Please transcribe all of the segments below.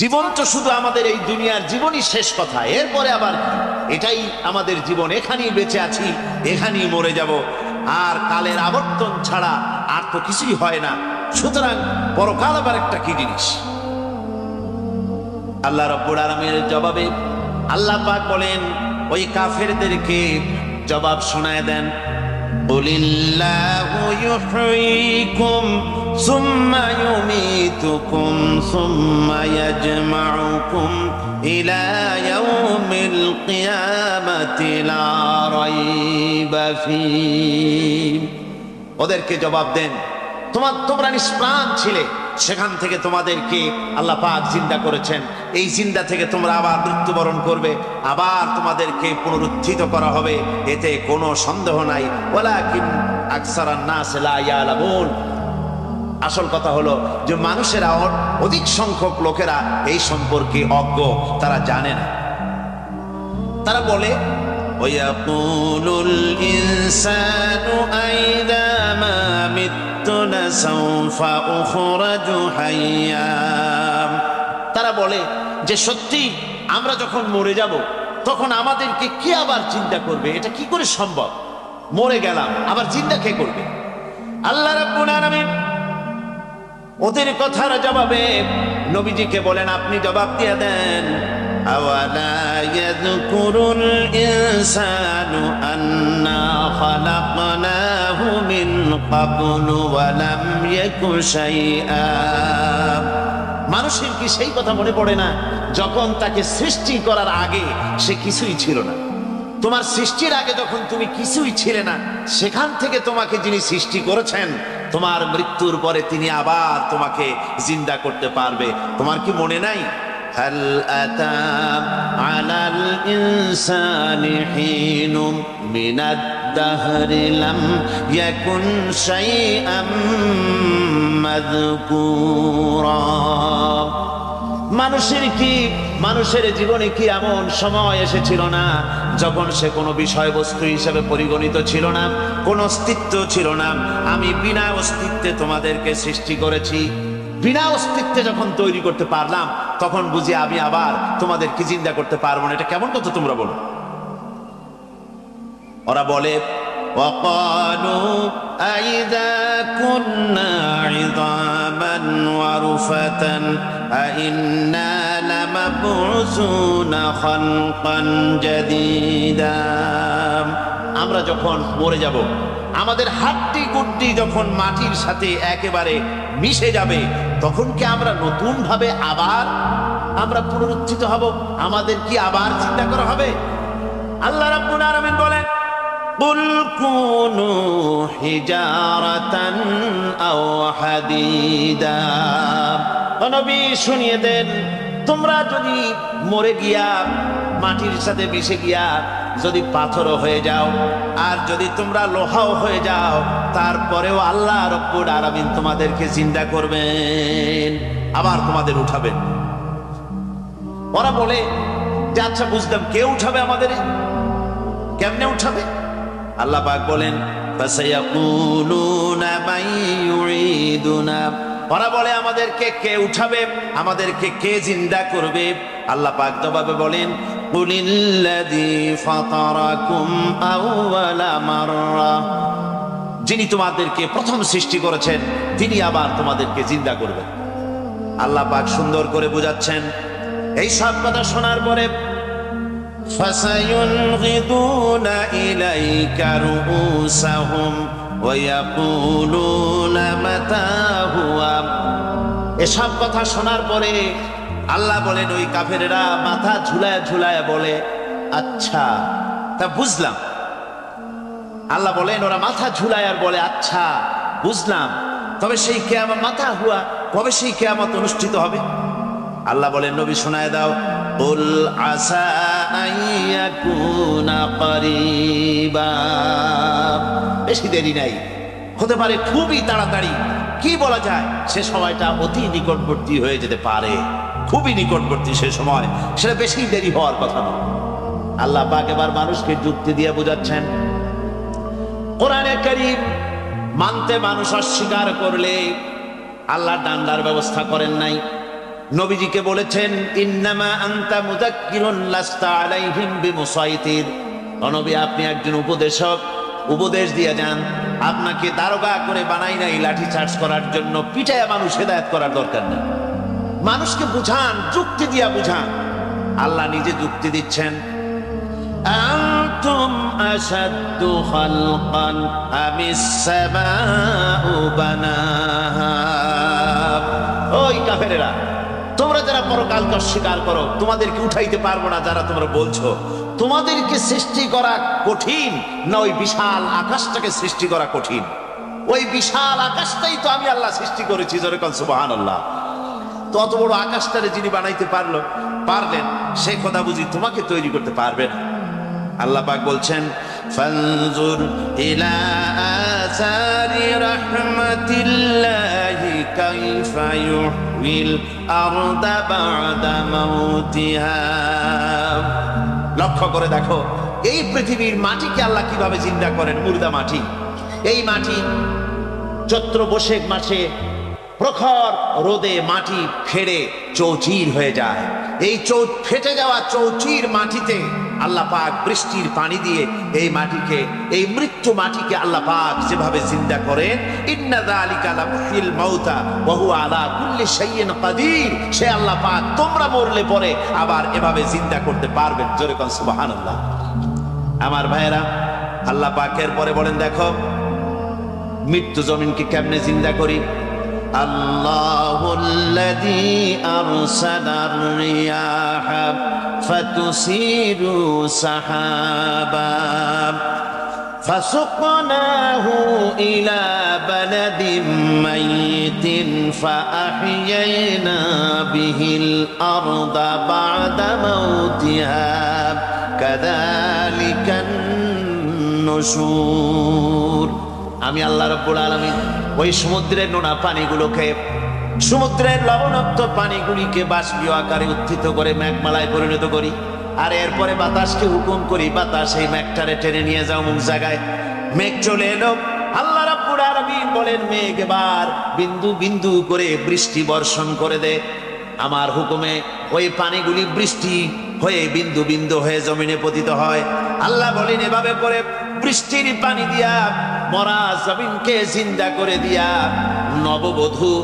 জীবন তো শুধু আমাদের এই দুনিয়ার জীবনই শেষ কথা, এরপরে আবার এটাই আমাদের জীবন, এখানেই বেঁচে আছি, এখানেই মরে যাব, আর কালের আবর্তন ছাড়া আর তো কিছুই হয় না। সুতরাং পরকাল আবার একটা কি জিনিস। আল্লাহ রাব্বুল আলামিনের জবাবে আল্লাহ পাক বলেন, ওই কাফেরদেরকে জবাব শোনায় দেন, কুলিল্লাহু ইউহয়িকুম সুম্মা ইউমীতুকুম সুম্মা ইয়াজমাউকুম ইলা ইয়াউমিল কিয়ামাতি লা রাইবা ফীহ। ওদেরকে জবাব দেন, তোমরা নিষ্প্রাণ ছিলে, সেখান থেকে তোমাদেরকে আল্লাহ পাক জিন্দা করেছেন, এই জিন্দা থেকে তোমরা আবার মৃত্যুবরণ করবে, আবার তোমাদেরকে পুনরুত্থিত করা হবে, এতে কোনো সন্দেহ নাই। ওয়ালাকিন আকসারান নাস লা ইয়ালামুন। আসল কথা হলো যে মানুষেরা, অধিক সংখ্যক লোকেরা এই সম্পর্কে অজ্ঞ, তারা জানে না। তারা বলে, ওয়ায়াকুলুল ইনসানু আইযা মা মিততু লাসাউফা উখরাজু হাইয়্যা। তারা বলে যে সত্যি আমরা যখন মরে যাব তখন আমাদেরকে কে আবার চিন্তা করবে? এটা কি করে সম্ভব? মরে গেলাম, আবার চিন্তা কে করবে? আল্লাহ রাব্বুল আলামিন ওদের কথার জবাবে নবীজিকে বলেন, আপনি জবাব দিয়ে দেন, আওয়ালা ইয়াযকুরুল ইনসানু আন্না খালাকনাহু মিন ক্বাবলু ওয়া লাম ইয়াকু শাইআ। মানুষের কি সেই কথা মনে পড়ে না যখন তাকে সৃষ্টি করার আগে সে কিছুই ছিল না? তোমার সৃষ্টির আগে যখন তুমি কিছুই ছিলে না, সেখান থেকে তোমাকে যিনি সৃষ্টি করেছেন, তোমার মৃত্যুর পরে তিনি আবার তোমাকে জিন্দা করতে পারবে। তোমার কি মনে নাই? হাল আতা আলাল ইনসানি হিনুম মিনাদ দাহরি লাম ইয়াকুন শাইআম মাযকুরা। মানুষের জীবনে কি এমন সময় এসেছিল না যখন সে কোনো বিষয়বস্তু হিসেবে পরিগণিত ছিল না, কোনো অস্তিত্ব ছিল না? আমি বিনা অস্তিত্বে তোমাদেরকে সৃষ্টি করেছি, বিনা অস্তিত্বে যখন তৈরি করতে পারলাম তখন বুঝি আমি আবার তোমাদেরকে জিন্দা করতে পারবো না। এটা কেমন কথা তোমরা বলো? ওরা বলে, وقالوا أئذا كنا عظاما ورفاتا أئنا لمبعوثون خلقا جديدا। আমরা যখন মরে যাব, আমাদের হাড্ডি গুড্ডি যখন মাটির সাথে একেবারে মিশে যাবে, তখন কি আমরা নতুন ভাবে আবার পুনরুত্থিত হব? আমাদের কি আবার চিন্তা করা হবে? আল্লাহ রাব্বুল আলামিন বলেন, কুল কুনু হিজারাতান আও হাদিদা। নবী শুনিয়ে দেন, তোমরা যদি মরে গিয়া মাটির সাথে মিশে গিয়া যদি পাথরও হয়ে যাও, আর যদি তোমরা লোহাও হয়ে যাও, তারপরেও আল্লাহ রাব্বুল আলামিন তোমাদেরকে জিন্দা করবেন, আবার তোমাদের উঠাবেন। ওরা বলে যে আচ্ছা বুঝলাম, কে উঠাবে আমাদের? কেমনে উঠাবে? আল্লাহ পাক বলেন, ফাসায়াকুলুনা মান ইউঈদুনা। ওরা বলে আমাদেরকে কে উঠাবে, আমাদেরকে কে জিন্দা করবে? আল্লাহ পাক জবাবে বলেন, কুলিল্লাযী ফাতারাকুম আউওয়ালা মাররা। যিনি তোমাদেরকে প্রথম সৃষ্টি করেছেন তিনি আবার তোমাদেরকে জিন্দা করবেন। আল্লাহ পাক সুন্দর করে বুঝাচ্ছেন। এই সব কথা শোনার পরে فَسَيُنْغِضُونَ إِلَيْكَ رُؤُوسَهُمْ وَيَقُولُونَ مَتَى هُوَ। এসব কথা শোনার পরে আল্লাহ বলেন, ওই কাফেরেরা মাথা ঝুলায় ঝুলায় বলে, আচ্ছা তা বুঝলাম। আল্লাহ বলেন, ওরা মাথা ঝুলায় আর বলে, আচ্ছা বুঝলাম, তবে সেই কিয়ামত মাথা হুয়া, কবে সেই কিয়ামত অনুষ্ঠিত হবে? আল্লাহ বলেন, নবী শোনায় দাও, কুল আসা আইয়াকুনা করিবা। বেশি দেরি নাই, হতে পারে খুবই তাড়াতাড়ি। কি বলা যায়, সে সময়টা অতি নিকটবর্তী হয়ে যেতে পারে, খুবই নিকটবর্তী সে সময়, সেটা বেশি দেরি হওয়ার কথা নয়। আল্লাহ পাক এবার মানুষকে যুক্তি দিয়ে বোঝাচ্ছেন। কোরআনে কারীম মানতে মানুষ অস্বীকার করলে আল্লাহ ডান্ডার ব্যবস্থা করেন নাই। নবীজিকে বলেছেন, ইন্নামা আনতা মুযাক্কিরুন লাস্তা আলাইহিম বিমুসাইতির। ও নবী, আপনি একজন উপদেশক, উপদেশ দিয়ে যান। আপনাকে দারোগা করে বানাই নাই লাঠি চার্জ করার জন্য, পিটায়া মানুষ হেদায়েত করার দরকার নেই। মানুষকে বুঝান, যুক্তি দিয়া বুঝান। আল্লাহ নিজে যুক্তি দিচ্ছেন, আনতুম আশাদ্দু খালকান আমিস সামাউ বানাহা। ওই কাফেরেরা, তোমরা যারা পরকালকে অস্বীকার করো, তোমাদেরকে উঠাইতে পারবো না যারা তোমরা বলছো, তোমাদেরকে সৃষ্টি করা কঠিন না ওই বিশাল আকাশটাকে সৃষ্টি করা কঠিন? ওই বিশাল আকাশটাই তো আমি আল্লাহ সৃষ্টি করেছি, জোরে কোন সুবহানাল্লাহ। তো অত বড় আকাশটারে যিনি বানাইতে পারলেন, সে কথা বুঝি তোমাকে তৈরি করতে পারবে না? আল্লাহ পাক বলছেন, ফানজুর ইলা আসারি রাহমাতিল্লাহি কাইফা ইউহিল আরদা বা'দা মাউতিহা। লক্ষ্য করে দেখো, এই পৃথিবীর মাটিকে আল্লাহ কিভাবে জিন্দা করেন। মুর্দা মাটি, এই মাটি চৈত্র বৈশাখ মাসে প্রখর রোদে মাটি ফেড়ে চৌচির হয়ে যায়। এই ফেটে যাওয়া চৌচির মাটিতে আল্লাহ পাক বৃষ্টির পানি দিয়ে এই মাটিকে, এই মৃত্যু মাটিকে আল্লাহ পাক যেভাবে জিন্দা করেন, ইন্না যালিকা লামুহিল মাউতা ওয়া হুয়া আলা কুল্লি শাইইন কাদির। সে আল্লাহ পাক তোমরা মরলে পরে আবার এভাবে জিন্দা করতে পারবেন, জোরে কোন সুবহানাল্লাহ। আমার ভাইয়েরা, আল্লাহ পাকের পরে বলেন, দেখো মৃত্যু জমিনকে কেমনে জিন্দা করি। আল্লাহুল্লাযী আরসালার রিয়াহা ফাতুসিরু সাহাবা ফাসুকনাহু ইলা বালাদিন মাইতিন ফাআহইয়ানা বিহিল আরদা বা'দা মাউতিহা কাযালিকান নুশুর। আমি আল্লাহ রাব্বুল আলামিন ওই সমুদ্রের নোনা পানিগুলোকে, সমুদ্রের লবণাক্ত পানিগুলিকে বাষ্পীয় আকারে উত্থিত করে মেঘমালায় পরিণত করি, আর এরপরে বাতাসকে হুকুম করি, বাতাস এই মেঘটারে টেনে নিয়ে যাও মুখ জায়গায়। মেঘ চলে এলো, আল্লাহ রাব্বুল আলামিন বলেন, মেঘ এবার বিন্দু বিন্দু করে বৃষ্টি বর্ষণ করে দে। আমার হুকুমে ওই পানিগুলি বৃষ্টি হয়ে বিন্দু বিন্দু হয়ে জমিনে পতিত হয়। আল্লাহ বলেন, এভাবে করে বৃষ্টির পানি দিয়া মরা জমিনকে জিন্দা করে দিয়া নববধূ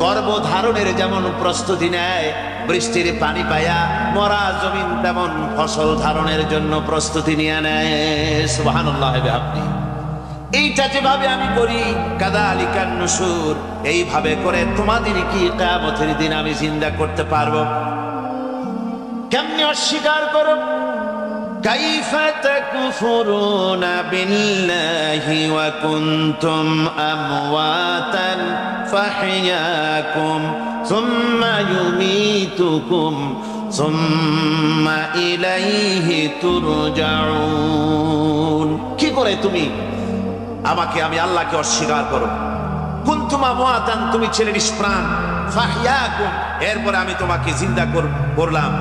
গর্ভধারণের যেমন প্রস্তুতি নেয়, বৃষ্টির পানি পায়া মরা জমিন তেমন ফসল ধারণের জন্য প্রস্তুতি নিয়ে নেয়। সুবহানাল্লাহ। আপনি এইটা যেভাবে আমি করি, কাযালিকান নুশুর, এইভাবে করে তোমাদের কি কিয়ামতের দিন আমি জিন্দা করতে পারবো? কেমনে অস্বীকার করো? কাইফা তাকফুরুনা বিল্লাহি ওয়া কুনতুম আমওয়াতান ফাহইয়াকুম সুম্মা ইউমীতুকুম সুম্মা ইলাইহি তুরজাউন। কি করে তুমি আমাকে, আমি আল্লাহকে অস্বীকার করো? কুনতুম আমওয়াতান, তুমি ছিলে নিষ্প্রাণ, ফাহইয়াকুম, এরপরে আমি তোমাকে জিন্দা করলাম,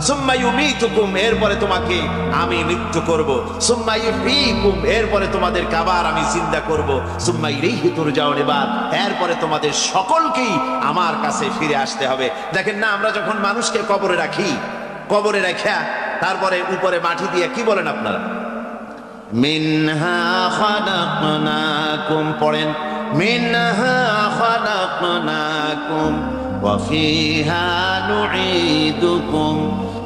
সুম্মা ইউমীতুকুম, এরপরে তোমাকে আমি মৃত্যু করব, সুম্মা ইউহয়ীকুম, এরপরে তোমাদের আবার আমি জিন্দা করব, সুম্মা ইলাইহি তুরজাউন, এরপরে তোমাদের সকলকেই আমার কাছে ফিরে আসতে হবে। দেখেন না, আমরা যখন মানুষকে কবরে রাখি, কবরে রাখা তারপরে উপরে মাটি দিয়ে কি বলেন আপনারা? মিনহা খালাকনাকুম, পড়েন, মিনহা খালাকনাকুম ওয়া ফিহা নুঈদুকুম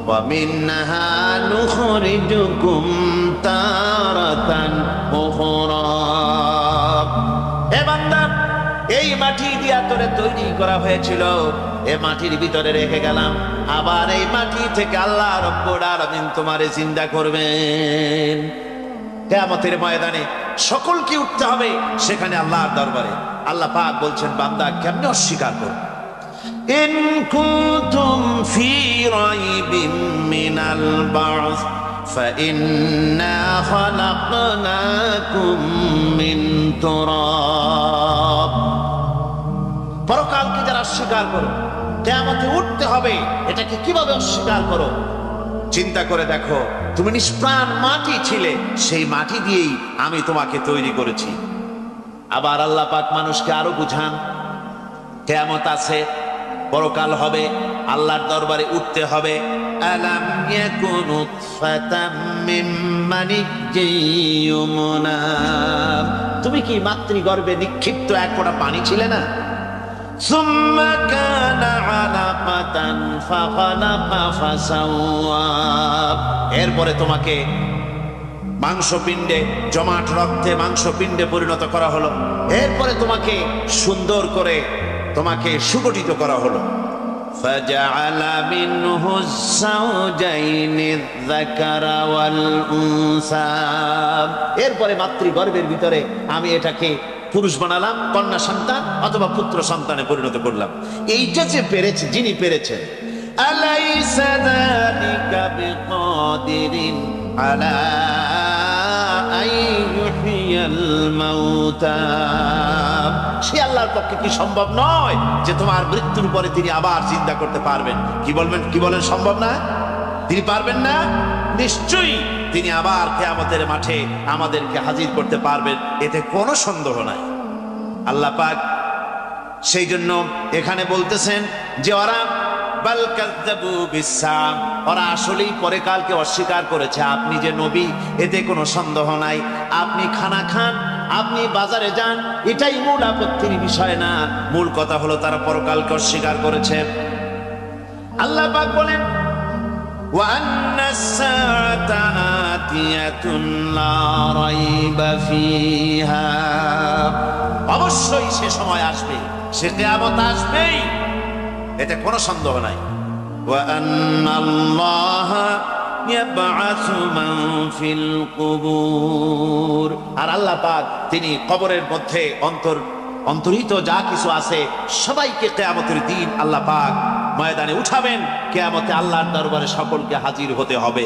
ওয়া মিনহা নুখরিজুকুম তারাতান উখরা। হে বান্দা, এই মাটি দিয়া তোরে তৈরি করা হয়েছিল, এই মাটির ভিতরে রেখে গেলাম, আবার এই মাটি থেকে আল্লাহ রাব্বুল আলামিন তোমারে জিন্দা করবেন। কিয়ামতের ময়দানে সকলকে উঠতে হবে সেখানে আল্লাহর দরবারে। আল্লাহ পাক বলছেন, বান্দা কেমনে অস্বীকার করো? ইন কুনতুম ফি রাইবিন মিনাল বা'স ফাইন্না খালাকনাকুম মিন তুরাব। পরকালকে যারা অস্বীকার করো, কিয়ামতে উঠতে হবে, এটাকে কিভাবে অস্বীকার করো? চিন্তা করে দেখো, তুমি নিষ্প্রাণ মাটি ছিলে, সেই মাটি দিয়েই আমি তোমাকে তৈরি করেছি। আবার আল্লাহ পাক মানুষকে আরো বুঝান, কিয়ামত আছে, পরকাল হবে, আল্লাহর দরবারে উঠতে হবে। আলাম ইয়াকুন নুতফাতাম মিন মানিয়্যিন ইউমনা, তুমি কি মাতৃগর্ভে নিক্ষিপ্ত এক ফোঁটা পানি ছিলে না? সুম্মা কানা আলাকাতান ফাখালাকা ফাসাওয়া, এরপরে তোমাকে মাংসপিণ্ডে, জমাট রক্তে মাংসপিণ্ডে পরিণত করা হলো, এরপরে তোমাকে সুন্দর করে তোমাকে সুগঠিত করা হলো। ফাজআলা মিনহু যাওজাইনি যাকারা ওয়াল উনসা, এরপরে মাতৃগর্ভের ভিতরে আমি এটাকে পুরুষ বানালাম, কন্যা সন্তান অথবা পুত্র সন্তানে পরিণত করলাম। এইটা যে পেরেছে, যিনি পেরেছেন, আলাইসা যালিকা বিকাদিরিন আলা আইয়ুহিয়াল মাউতা, সে আল্লাহর পক্ষে কি সম্ভব নয় যে তোমার মৃত্যুর পরে তিনি আবার চিন্তা করতে পারবেন? কি বলবেন, কি বলেন, সম্ভব না? তিনি পারবেন না? নিশ্চয়ই তিনি আবার কিয়ামতের মাঠে আমাদেরকে হাজির করতে পারবেন, এতে কোনো সন্দেহ নাই। আল্লাহ পাক সেই জন্য এখানে বলতেছেন যে ওরা বাল কাযযাবু বিসসাম, ওরা আসলেই পরকালকে অস্বীকার করেছে। আপনি যে নবী, এতে কোনো সন্দেহ নাই। আপনি খানা খান, আপনি বাজারে যান, এটাই মূল আপত্তির বিষয় না। মূল কথা হলো তারা পরকালকে অস্বীকার করেছে। আল্লাহ পাক বলেন ওয়া আন্নাস সাআতা আতিয়াতুন লা রাইবা ফিহা, অবশ্যই সে সময় আসবে, সে কিয়ামত আসবেই, এতে কোনো সন্দেহ নাই। ওয়া আন্নাল্লাহা ইয়াবআসু মান ফিল কুবুর, আর আল্লাহ পাক তিনি কবরের মধ্যে অন্তর্হিত যা কিছু আছে সবাইকে কিয়ামতের দিন আল্লাহ পাক ময়দানে উঠাবেন। কিয়ামতে আল্লাহর দরবারে সকলকে হাজির হতে হবে।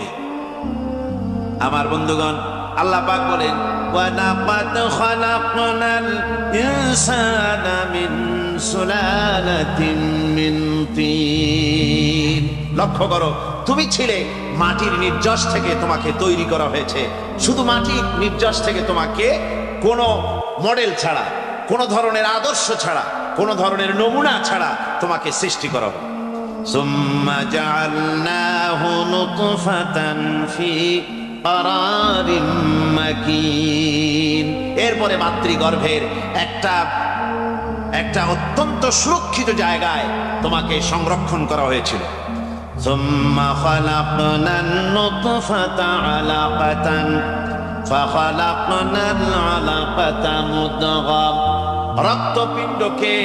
আমার বন্ধুগণ, আল্লাহ পাক বলেন ওয়া লাকাদ খালাকনাল ইনসানা মিন সুলালাতিন মিন তিন, লক্ষ্য করো, তুমি ছিলে মাটির নির্যাস থেকে তোমাকে তৈরি করা হয়েছে। শুধু মাটির নির্যাস থেকে তোমাকে কোনো মডেল ছাড়া, কোনো ধরনের আদর্শ ছাড়া, কোনো ধরনের নমুনা ছাড়া তোমাকে সৃষ্টি করা হবে। সুম্মা জাআলনাহু নুতফাতান ফি ক্বারারিম মাকিন, এরপরে মাতৃগর্ভের একটা অত্যন্ত সুরক্ষিত জায়গায় তোমাকে সংরক্ষণ করা হয়েছিল। সুম্মা খালাকনান নুতফাতা আলাকাতান ফাখালাকনাল আলাকাতা মুদগাম, রক্তপিণ্ডকে,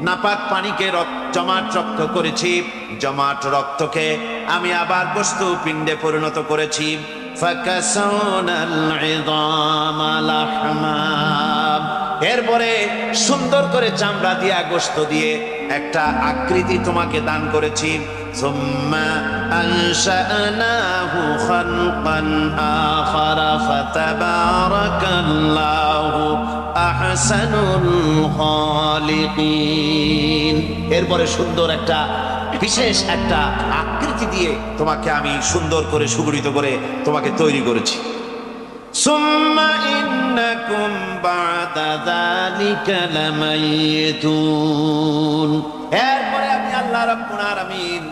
নাপাক পানিকে জমাট রক্ত করেছি, জমাট রক্তকে আমি আবার বস্তু পিণ্ডে পরিণত করেছি। ফাকাসাউনাল ইযামা লাহমা, এরপরে সুন্দর করে চামড়া দিয়ে, গোশত দিয়ে একটা আকৃতি তোমাকে দান করেছি। সুম্মা আনশানাহু খালকান আখারা ফাতাবারাকাল্লাহু আহসানুল খালিকিন, এরপরে সুন্দর একটা বিশেষ একটা আকৃতি দিয়ে তোমাকে আমি সুন্দর করে সুগঠিত করে তোমাকে তৈরি করেছি। সুম্মা ইন্নাকুম বা'দা যালিকা লামাইতুন, এরপরে আমি আল্লাহ রাব্বুল আলামিন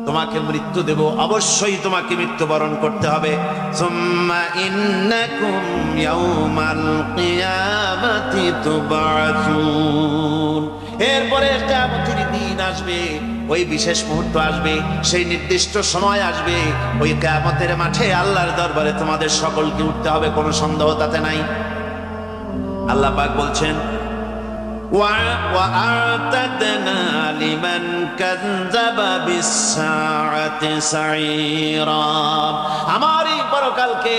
তোমাকে মৃত্যু দেব, অবশ্যই তোমাকে মৃত্যুবরণ করতে হবে। সুম্মা ইন্নাকুম ইয়াউমাল কিয়ামাতি তুবআসুন, এরপরে কিয়ামতের দিন আসবে, ওই বিশেষ মুহূর্ত আসবে, সেই নির্দিষ্ট সময় আসবে, ওই কিয়ামতের মাঠে আল্লাহর দরবারে তোমাদের সকলকে উঠতে হবে, কোনো সন্দেহ তাতে নাই। আল্লাহ পাক বলছেন وَأَعْتَدْنَا لِمَنْ كَذَّبَ بِالسَّاعَةِ سَعِيرًا, আমার এই পরকালকে,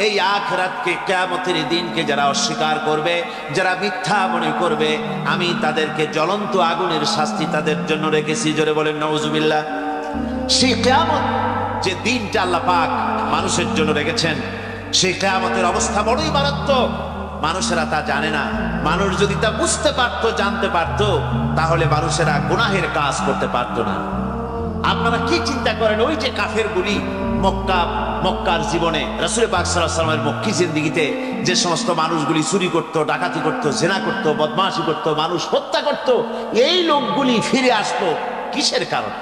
এই আখিরাতকে, কিয়ামতের দিনকে যারা অস্বীকার করবে, যারা মিথ্যা মনে করবে, আমি তাদেরকে জ্বলন্ত আগুনের শাস্তি তাদের জন্য রেখেছি। জোরে বলেন নাউজুবিল্লাহ। সেই কিয়ামত যে দিনটা আল্লাহ পাক মানুষের জন্য রেখেছেন, সেই কিয়ামতের অবস্থা বড়ই মারাত্মক। মানুষেরা তা জানে না। মানুষ যদি তা বুঝতে পারতো, জানতে পারতো, তাহলে মানুষেরা গুনাহের কাজ করতে পারতো না। আপনারা কি চিন্তা করেন, ওই যে কাফেরগুলি মক্কার জীবনে রাসূল পাক সাল্লাল্লাহু আলাইহি ওয়াসাল্লামের মক্কি জিন্দেগিতে যে সমস্ত মানুষগুলি চুরি করত, ডাকাতি করত, জেনা করত, বদমাশি করত, মানুষ হত্যা করত, এই লোকগুলি ফিরে আসলো কিসের কারণে?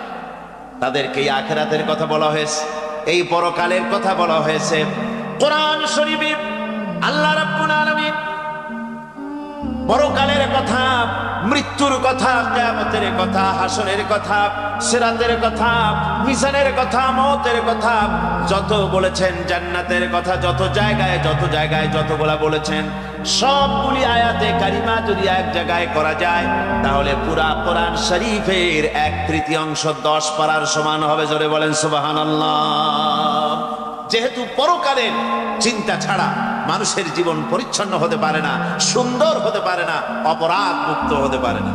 তাদেরকে এই আখিরাতের কথা বলা হয়েছে, এই পরকালের কথা বলা হয়েছে। কোরআন শরীফে আল্লাহ রাব্বুল আলামিন পরকালের কথা, মৃত্যুর কথা, কিয়ামতের কথা, হাসরের কথা, সিরাতের কথা, মিজানের কথা, মওতের কথা যত বলেছেন, জান্নাতের কথা যত জায়গায় যতগুলা বলেছেন, সবগুলি আয়াতে কারিমা যদি এক জায়গায় করা যায় তাহলে পুরা কোরআন শরীফের 1/3 10 পারার সমান হবে। জোরে বলেন সুবহানাল্লাহ। যেহেতু পরকালের চিন্তা ছাড়া মানুষের জীবন পরিচ্ছন্ন হতে পারে না, সুন্দর হতে পারে না, অপরাধ মুক্ত হতে পারে না।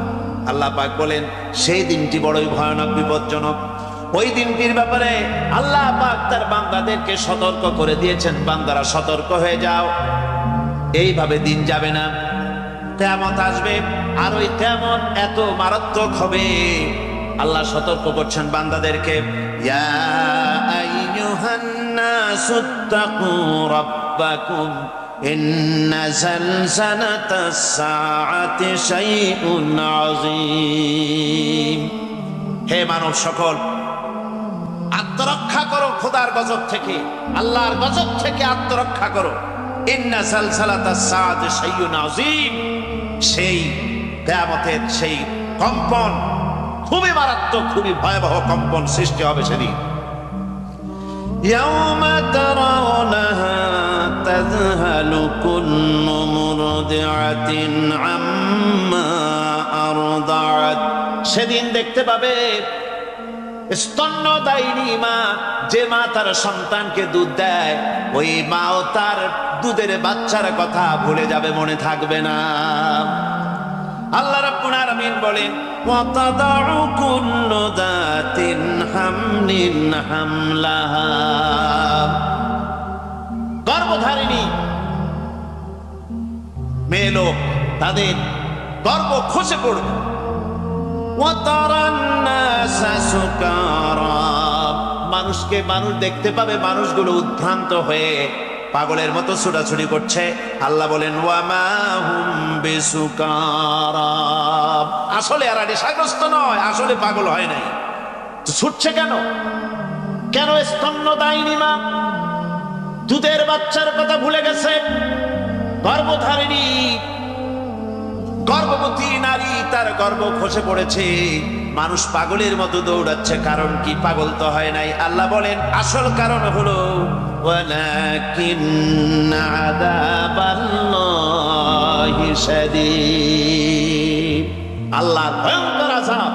আল্লাহ পাক বলেন সেই দিনটি বড়ই ভয়ানক, বিপজ্জনক। ওই দিনটির ব্যাপারে আল্লাহ পাক তার বান্দাদেরকে সতর্ক করে দিয়েছেন, বান্দারা সতর্ক হয়ে যাও, এইভাবে দিন যাবে না, কিয়ামত আসবে, আর ওই কিয়ামত এত মারাত্মক হবে। আল্লাহ সতর্ক করছেন বান্দাদেরকে, ইয়া আইয়ুহান নাসুত্তাকু রাব্বাকুম ইন্না জালজালাতাস সাআতি শাইউন আযীম। হে মানব সকল, আত্মরক্ষা করো খোদার গজব থেকে, আল্লাহর গজব থেকে আত্মরক্ষা করো। ইন্না জালজালাতাস সাআতি শাইউন আযীম, সেই কিয়ামতের সেই কম্পন খুবই মারাত্মক, খুবই ভয়াবহ কম্পন সৃষ্টি হবে সেদিন। ইয়াউমা তারাউনাহা তাযহালু কুল্লু মুরদিআতিন আম্মা আরদাআত, সেদিন দেখতে পাবে স্তন্যদায়িনী মা, যে মা তার সন্তানকে দুধ দেয়, ওই মাও তার দুধের বাচ্চার কথা ভুলে যাবে, মনে থাকবে না। আল্লাহ রাব্বুল আলামিন বলেন, ওয়া তাদাউ কুল্লু যাতিন হামলিন হামলাহা, গর্ভধারিণী মেয়ে লোক তাদের গর্ভ খসে পড়বে। ওয়া তারান নাসা সুকারা, মানুষকে মানুষ দেখতে পাবে, মানুষগুলো উদ্ভ্রান্ত হয়ে পাগলের মতো ছোটাছুটি করছে। আল্লাহ বলেন, ওয়া মা হুম বিসুকারা, আসলে এরা নেশাগ্রস্ত নয়, আসলে পাগল হয় নাই, তো ছুটছে কেন? কেন? স্তন্যদায়িনী মা দুধের বাচ্চার কথা ভুলে গেছে। গর্ভধারিণী গর্ভবতী নারী, তার গর্ভ খসে পড়েছে, মানুষ পাগলের মতো দৌড়াচ্ছে। কারণ কি? পাগল তো হয় নাই। আল্লাহ বলেন আসল কারণ হলো ওয়ালাকিন্না আযাবাল্লাহি শাদীদ, আল্লাহর ভয়ঙ্কর আযাব।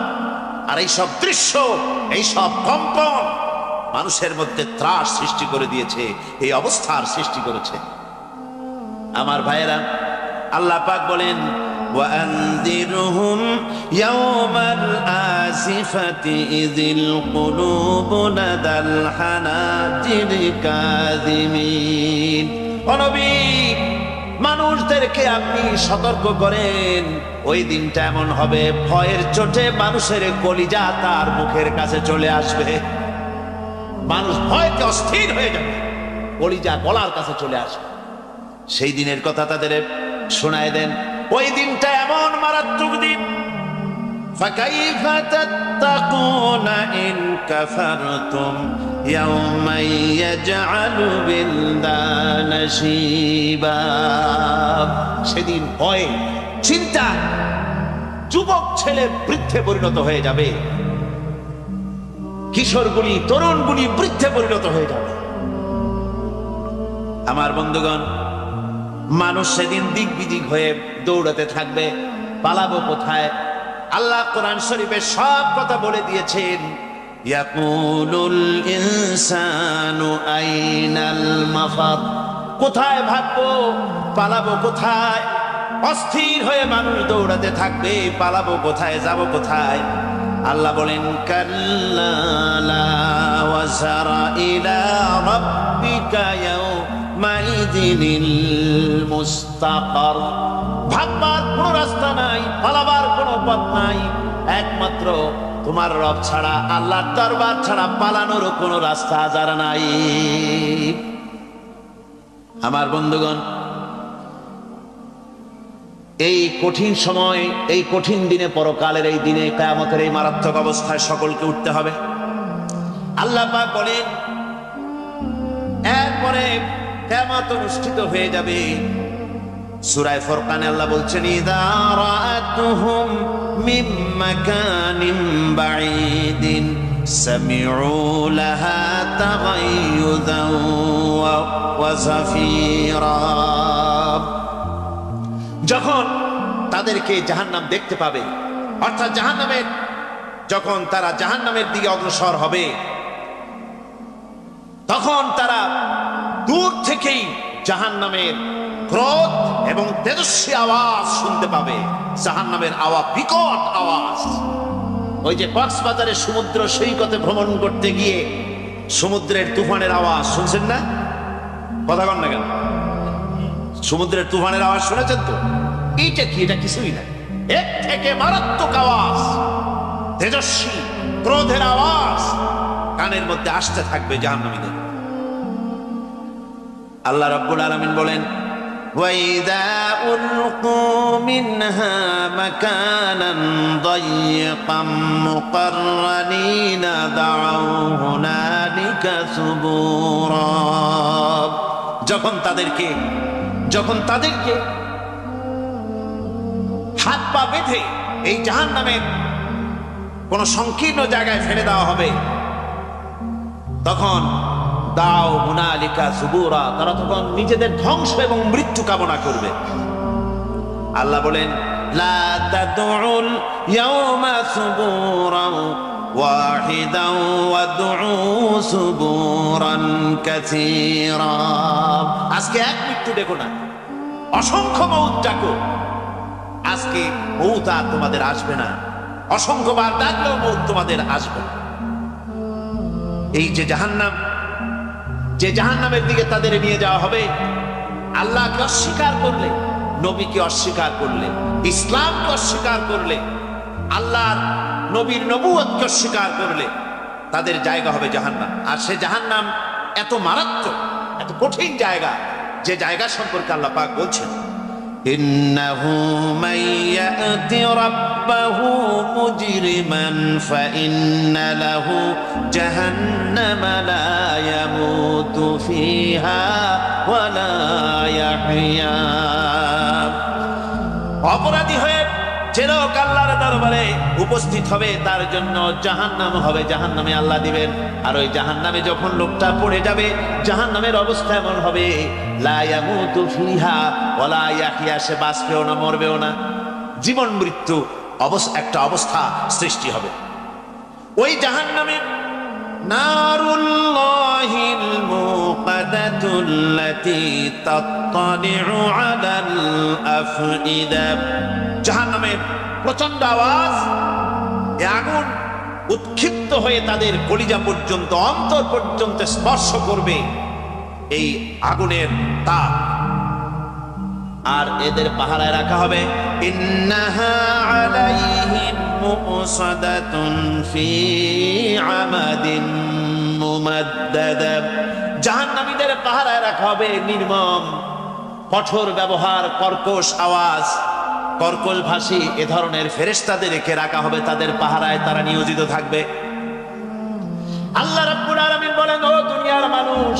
আর এই সব দৃশ্য, এই সব কম্পন মানুষের মধ্যে ত্রাস সৃষ্টি করে দিয়েছে, এই অবস্থার সৃষ্টি করেছে। আমার ভাইয়েরা, আল্লাহ পাক বলেন, وأنذرهم يوم الآزفة إذ القلوب لدى الحناجر كاظمين। ও নবী, মানুষদেরকে আপনি সতর্ক করেন, ওই দিনটা এমন হবে, ভয়ের চোটে মানুষের কলিজা তার মুখের কাছে চলে আসবে। মানুষ ভয়কে অস্থির হয়ে যাবে, কলিজা গলার কাছে চলে আসবে। সেই দিনের কথা তাদের শোনায় দেন। ওই দিনটা এমন মারাত্মক দিন, ফাকাইফা তাত্তাকুনা ইন কাফারতুম ইয়াওমা ইয়াজআলু বিলদানা শিবা। সেদিন ভয়ে, চিন্তা, যুবক ছেলে বৃদ্ধে পরিণত হয়ে যাবে, কিশোরগুলি, তরুণগুলি বৃদ্ধে পরিণত হয়ে যাবে। আমার বন্ধুগণ, মানুষ সেদিন দিক বিদিক হয়ে দৌড়াতে থাকবে, পালাবো কোথায়? আল্লাহ কোরআন শরীফে সব কথা বলে দিয়েছেন। ইয়াকুলুল ইনসানু আইনাল মাফার, কোথায় ভাগবো, পালাবো কোথায়? অস্থির হয়ে মানুষ দৌড়াতে থাকবে, পালাবো কোথায়, যাব কোথায়? আল্লাহ বলেন, কাল্লা লা ওয়াজারা ইলা রাব্বিকা ইয়াউমাইযিনিল মুস্তাকার, ভাববার কোনো রাস্তা নাই, পালাবার কোনো পথ নাই। একমাত্র তোমার রব ছাড়া, আল্লাহর দরবার ছাড়া পালানোর কোনো রাস্তা যার নাই। আমার বন্ধুগণ, এই কঠিন সময়, এই কঠিন দিনে, পরকালের এই দিনে, কিয়ামতের এই মারাত্মক অবস্থায় সকলকে উঠতে হবে। আল্লাহ পাক বলেন, এরপরে কিয়ামত অনুষ্ঠিত হয়ে যাবে। সূরা ফুরকানে আল্লাহ বলছেন, ইযা রাআতুহুম মিন মাকানিন বাঈদিন সামিউ লাহা তাগায়ুযান ওয়া যাফীরা। যখন তাদেরকে জাহান্নাম দেখতে পাবে, অর্থাৎ জাহান্নামের, যখন তারা জাহান্নামের দিকে অগ্রসর হবে, তখন তারা দূর থেকেই জাহান্নামের ক্রোধ এবং তেজস্বী আওয়াজ শুনতে পাবে। জাহান্নামের আওয়াজ, বিকট আওয়াজ। ওই যে কক্সবাজারে সমুদ্র সৈকতে ভ্রমণ করতে গিয়ে সমুদ্রের তুফানের আওয়াজ শুনছেন না? কথা কন না কেন? সমুদ্রের তুফানের আওয়াজ শুনেছেন তো? এইটা কি? এটা কিছুই না, এর থেকে মারাত্মক আওয়াজ, তেজস্বী ক্রোধের আওয়াজ কানের মধ্যে আসতে থাকবে জাহান্নামীদের। আল্লাহ রাব্বুল আলামিন বলেন, وَإِذَا أُلْقُوا مِنْهَا مَكَانًا ضَيِّقًا مُقَرَّنِينَ دَعَوْا هُنَالِكَ ثُبُورًا। যখন তাদেরকে হাত পা বেঁধে এই জাহান্নামের কোন সংকীর্ণ জায়গায় ফেলে দেওয়া হবে, তখন দাও হুনালিকা সুবুরা, তারা তখন নিজেদের ধ্বংস এবং মৃত্যু কামনা করবে। আল্লাহ বলেন, লা তাদউল ইয়াওমা সুবুরান ওয়াহিদান ওয়াদউ সুবুরান কাসীরা। আজকে এক মৃত্যু ডেকো না, অসংখ্য মউত ডাকো। আজকে মউত আর তোমাদের আসবে না, অসংখ্যবার ডাকলেও মউত তোমাদের আসবে না। এই যে জাহান্নাম, যে জাহান্নামের দিকে তাদের নিয়ে যাওয়া হবে, আল্লাহকে অস্বীকার করলে, নবীকে অস্বীকার করলে, ইসলামকে অস্বীকার করলে, আল্লাহর নবীর নবুয়তকে অস্বীকার করলে তাদের জায়গা হবে জাহান্নাম। আর সে জাহান্নাম এত মারাত্মক, এত কঠিন জায়গা, যে জায়গা সম্পর্কে আল্লাহ পাক বলছেন, ইন্নাহু মান ইয়াতি রাব্বাহু মুজরিমান ফাইন্না লাহু জাহান্নামা লা ইয়ামুতু ফিহা ওয়া লা ইয়াহইয়া। অপরাধী হয়ে যে লোক আল্লাহর দরবারে উপস্থিত হবে, তার জন্য জাহান্নাম হবে, জাহান্নামে আল্লাহ দিবেন। আর ওই জাহান্নামে যখন লোকটা পড়ে যাবে, জাহান্নামের অবস্থা এমন হবে, লা ইয়ামুতু ফিহা ওয়া লা ইয়াহইয়া, সে বাঁচবেও না, মরবেও না, জীবন মৃত্যু একটা অবস্থা সৃষ্টি হবে। ওই জাহান্নামে নারুল্লাহিল মুকাদাতুল্লাতী তাত্তালিউ আলাল আফইদা। জাহান্নামের প্রচন্ড আওয়াজ, এই আগুন উৎক্ষিপ্ত হয়ে তাদের কলিজা পর্যন্ত, অন্তর পর্যন্ত স্পর্শ করবে এই আগুনের তাপ। আর এদের পাহারায় রাখা হবে, ইন্নাহা আলাইহিম মুসাদাতুন ফি আমাদিন মুমাদ্দাদা। জাহান্নামীদের পাহারায় রাখা হবে নির্মম, কঠোর ব্যবহার, কর্কশ আওয়াজ, কর্কশ ভাষী এ ধরনের ফেরেশতাদের রেখে রাখা হবে তাদের পাহারায়, তারা নিয়োজিত থাকবে। আল্লাহ রাব্বুল আলামিন বলেন, ও দুনিয়ার মানুষ,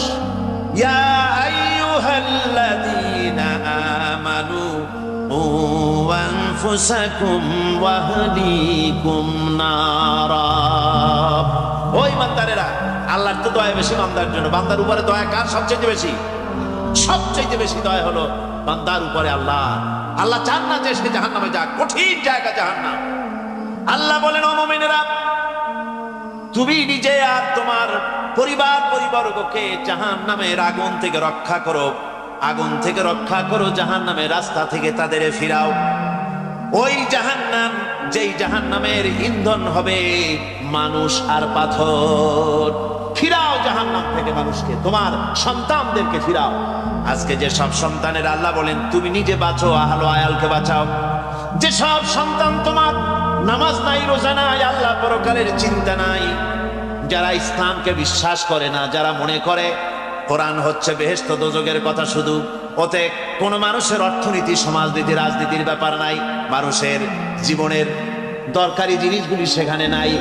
ইয়া আইয়ুহাল্লাযীনা আমানু কু আনফুসাকুম ওয়া আহলিকুম নারা। ওই বান্দারেরা, আল্লাহর তো দয়া বেশি বান্দার জন্য। বান্দার উপরে দয়া কার সবচেয়ে বেশি? সবচেয়ে বেশি দয়া হলো বান্দার উপরে আল্লাহ। আল্লাহ চান না যে সে জাহান্নামে যাক, কঠিন জায়গা জাহান্নাম। আল্লাহ বলেন, ও মুমিনেরা, তুমি নিজে আর তোমার পরিবারবর্গকে জাহান্নামের আগুন থেকে রক্ষা করো, আগুন থেকে রক্ষা করো, জাহান্নামের রাস্তা থেকে তাদের ফিরাও। ওই জাহান্নাম, যেই জাহান্নামের ইন্ধন হবে মানুষ আর পাথর। ফিরাও জাহান্নাম থেকে মানুষকে, তোমার সন্তানদেরকে ফিরাও। আজকে যে সব সন্তানের আল্লাহ বলেন তুমি নিজে বাঁচো, আহলো আয়ালকে বাঁচাও। যে সব সন্তান তোমার নামাজ নাই, রোজা নাই, আল্লাহ পরকালের চিন্তা নাই, যারা ইসলামকে বিশ্বাস করে না, যারা মনে করে কোরআন হচ্ছে বেহেশত দোজখের কথা শুধু, ওতে কোনো মানুষের অর্থনীতি, সমাজনীতি, রাজনীতির ব্যাপার নাই, মানুষের জীবনের দরকারি জিনিসগুলি সেখানে নাই।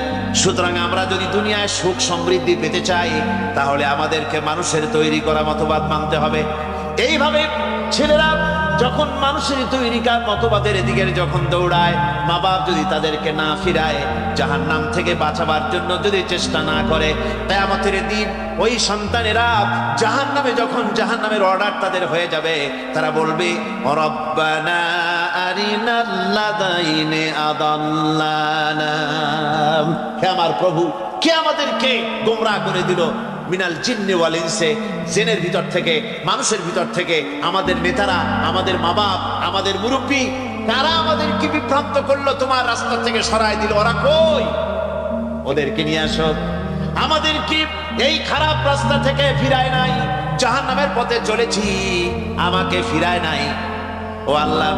সুতরাং আমরা যদি দুনিয়ায় সুখ সমৃদ্ধি পেতে চাই, তাহলে আমাদেরকে মানুষের তৈরি করা মতবাদ মানতে হবে। এইভাবে ছেলেরা যখন মানুষের তৈরিকার মতবাদের দিকে যখন দৌড়ায়, মা বাপ যদি তাদেরকে না ফিরায়, জাহান্নাম থেকে বাঁচাবার জন্য যদি চেষ্টা না করে, কিয়ামতের দিন ওই সন্তানেরা জাহান্নামে, যখন জাহান্নামের অর্ডার তাদের হয়ে যাবে, তারা বলবে রব্বানা আরিনাল লাযাইনি আদাল্লানা, হে আমার প্রভু, কে আমাদেরকে গোমরাহ করে দিল, মিনাল জিন্নি ওয়াল ইনসি, জিনের ভিতর থেকে, মানুষের ভিতর থেকে, আমাদের নেতারা, আমাদের মা বাপ, আমাদের মুরব্বী, তারা আমাদেরকে বিভ্রান্ত করলো, তোমার রাস্তা থেকে সরায় দিল। ওরা কই? ওদেরকে নিয়ে আসো। আমাদেরকে এই খারাপ রাস্তা থেকে ফিরায় নাই, জাহান্নামের পথে চলেছি, আমাকে ফিরায় নাই। ও আল্লাহ,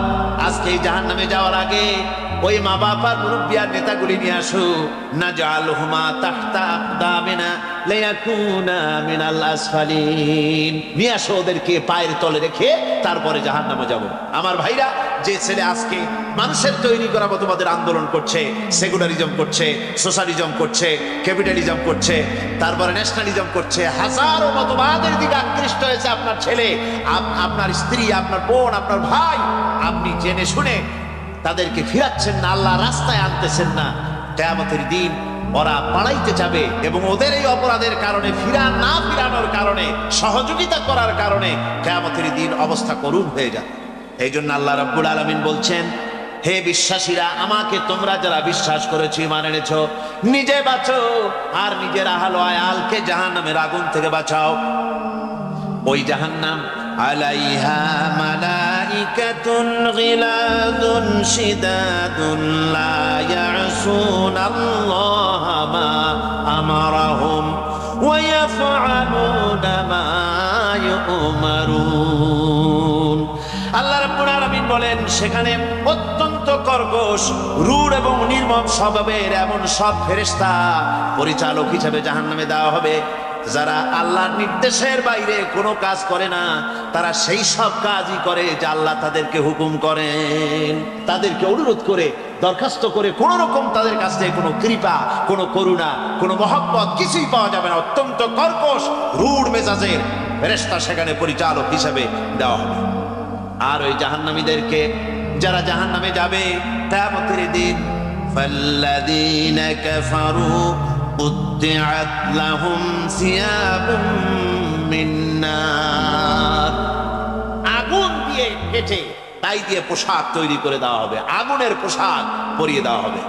আজকে এই জাহান্নামে যাওয়ার আগে ওই মা বাপ আর মুরব্বী আর নেতাগুলি নিয়ে আসো। নাজআলহুমা তাহতা আকদামিনা লিয়াকুনা মিনাল আসফালিন, নিয়ে আসো ওদেরকে পায়ের তলে রেখে তারপরে জাহান্নামে যাব। আমার ভাইরা, যে ছেলে আজকে মানুষের তৈরি করা মতবাদের আন্দোলন করছে, সেকুলারিজম করছে, সোশ্যালিজম করছে, ক্যাপিটালিজম করছে, তারপরে ন্যাশনালিজম করছে, হাজারো মতবাদের দিকে আকৃষ্ট হয়েছে আপনার ছেলে, আপনার স্ত্রী, আপনার বোন, আপনার ভাই, আপনি জেনে শুনে তাদেরকে ফিরাচ্ছেন না, আল্লাহ রাস্তায় আনতেছেন না। কিয়ামতের দিন ওরা পালাইতে যাবে এবং ওদের এই অপরাধের কারণে, ফিরানোর কারণে, সহযোগিতা করার কারণে কিয়ামতের দিন অবস্থা করুণ হয়ে যাবে। এই জন্য আল্লাহ রাব্বুল আলামিন বলছেন, হে বিশ্বাসীরা, আমাকে তোমরা যারা বিশ্বাস করেছো, ঈমান এনেছো, নিজে বাঁচো আর নিজের আহল আয়ালকে জাহান্নামের আগুন থেকে বাঁচাও। ওই জাহান্নাম আলাইহা মালাইকাতুন গিলাযুন শিদাদুন লা ইয়াসুনাল্লাহা মা আমারাহুম ওয়া ইয়াফআলুনা মা ইউমারুন। আল্লাহ রাব্বুল আলামিন বলেন, সেখানে অত্যন্ত কর্কশ, রূঢ় এবং নির্মম স্বভাবের এমন সব ফেরেশতা পরিচালক হিসেবে জাহান্নামে দেওয়া হবে, যারা আল্লাহর নির্দেশের বাইরে কোনো কাজ করে না, তারা সেই সব কাজই করে যা আল্লাহ তাদেরকে হুকুম করেন। তাদেরকে অনুরোধ করে, দরখাস্ত করে কোন রকম তাদের কাছ থেকে কোনো কৃপা, কোনো করুণা, কোনো মহব্বত কিছুই পাওয়া যাবে না। অত্যন্ত কর্কশ, রূঢ় মেজাজের ফেরেশতা সেখানে পরিচালক হিসেবে দেওয়া হবে। আর ওই জাহান্নামীদেরকে, যারা জাহান্নামে যাবে কিয়ামতের দিন, ফাল্লাযীনা কাফারু قطعت لهم ثياب من نار, আগুন দিয়ে কেটে তাই দিয়ে পোশাক তৈরি করে দেওয়া হবে, আগুনের পোশাক পরিয়ে দেওয়া হবে।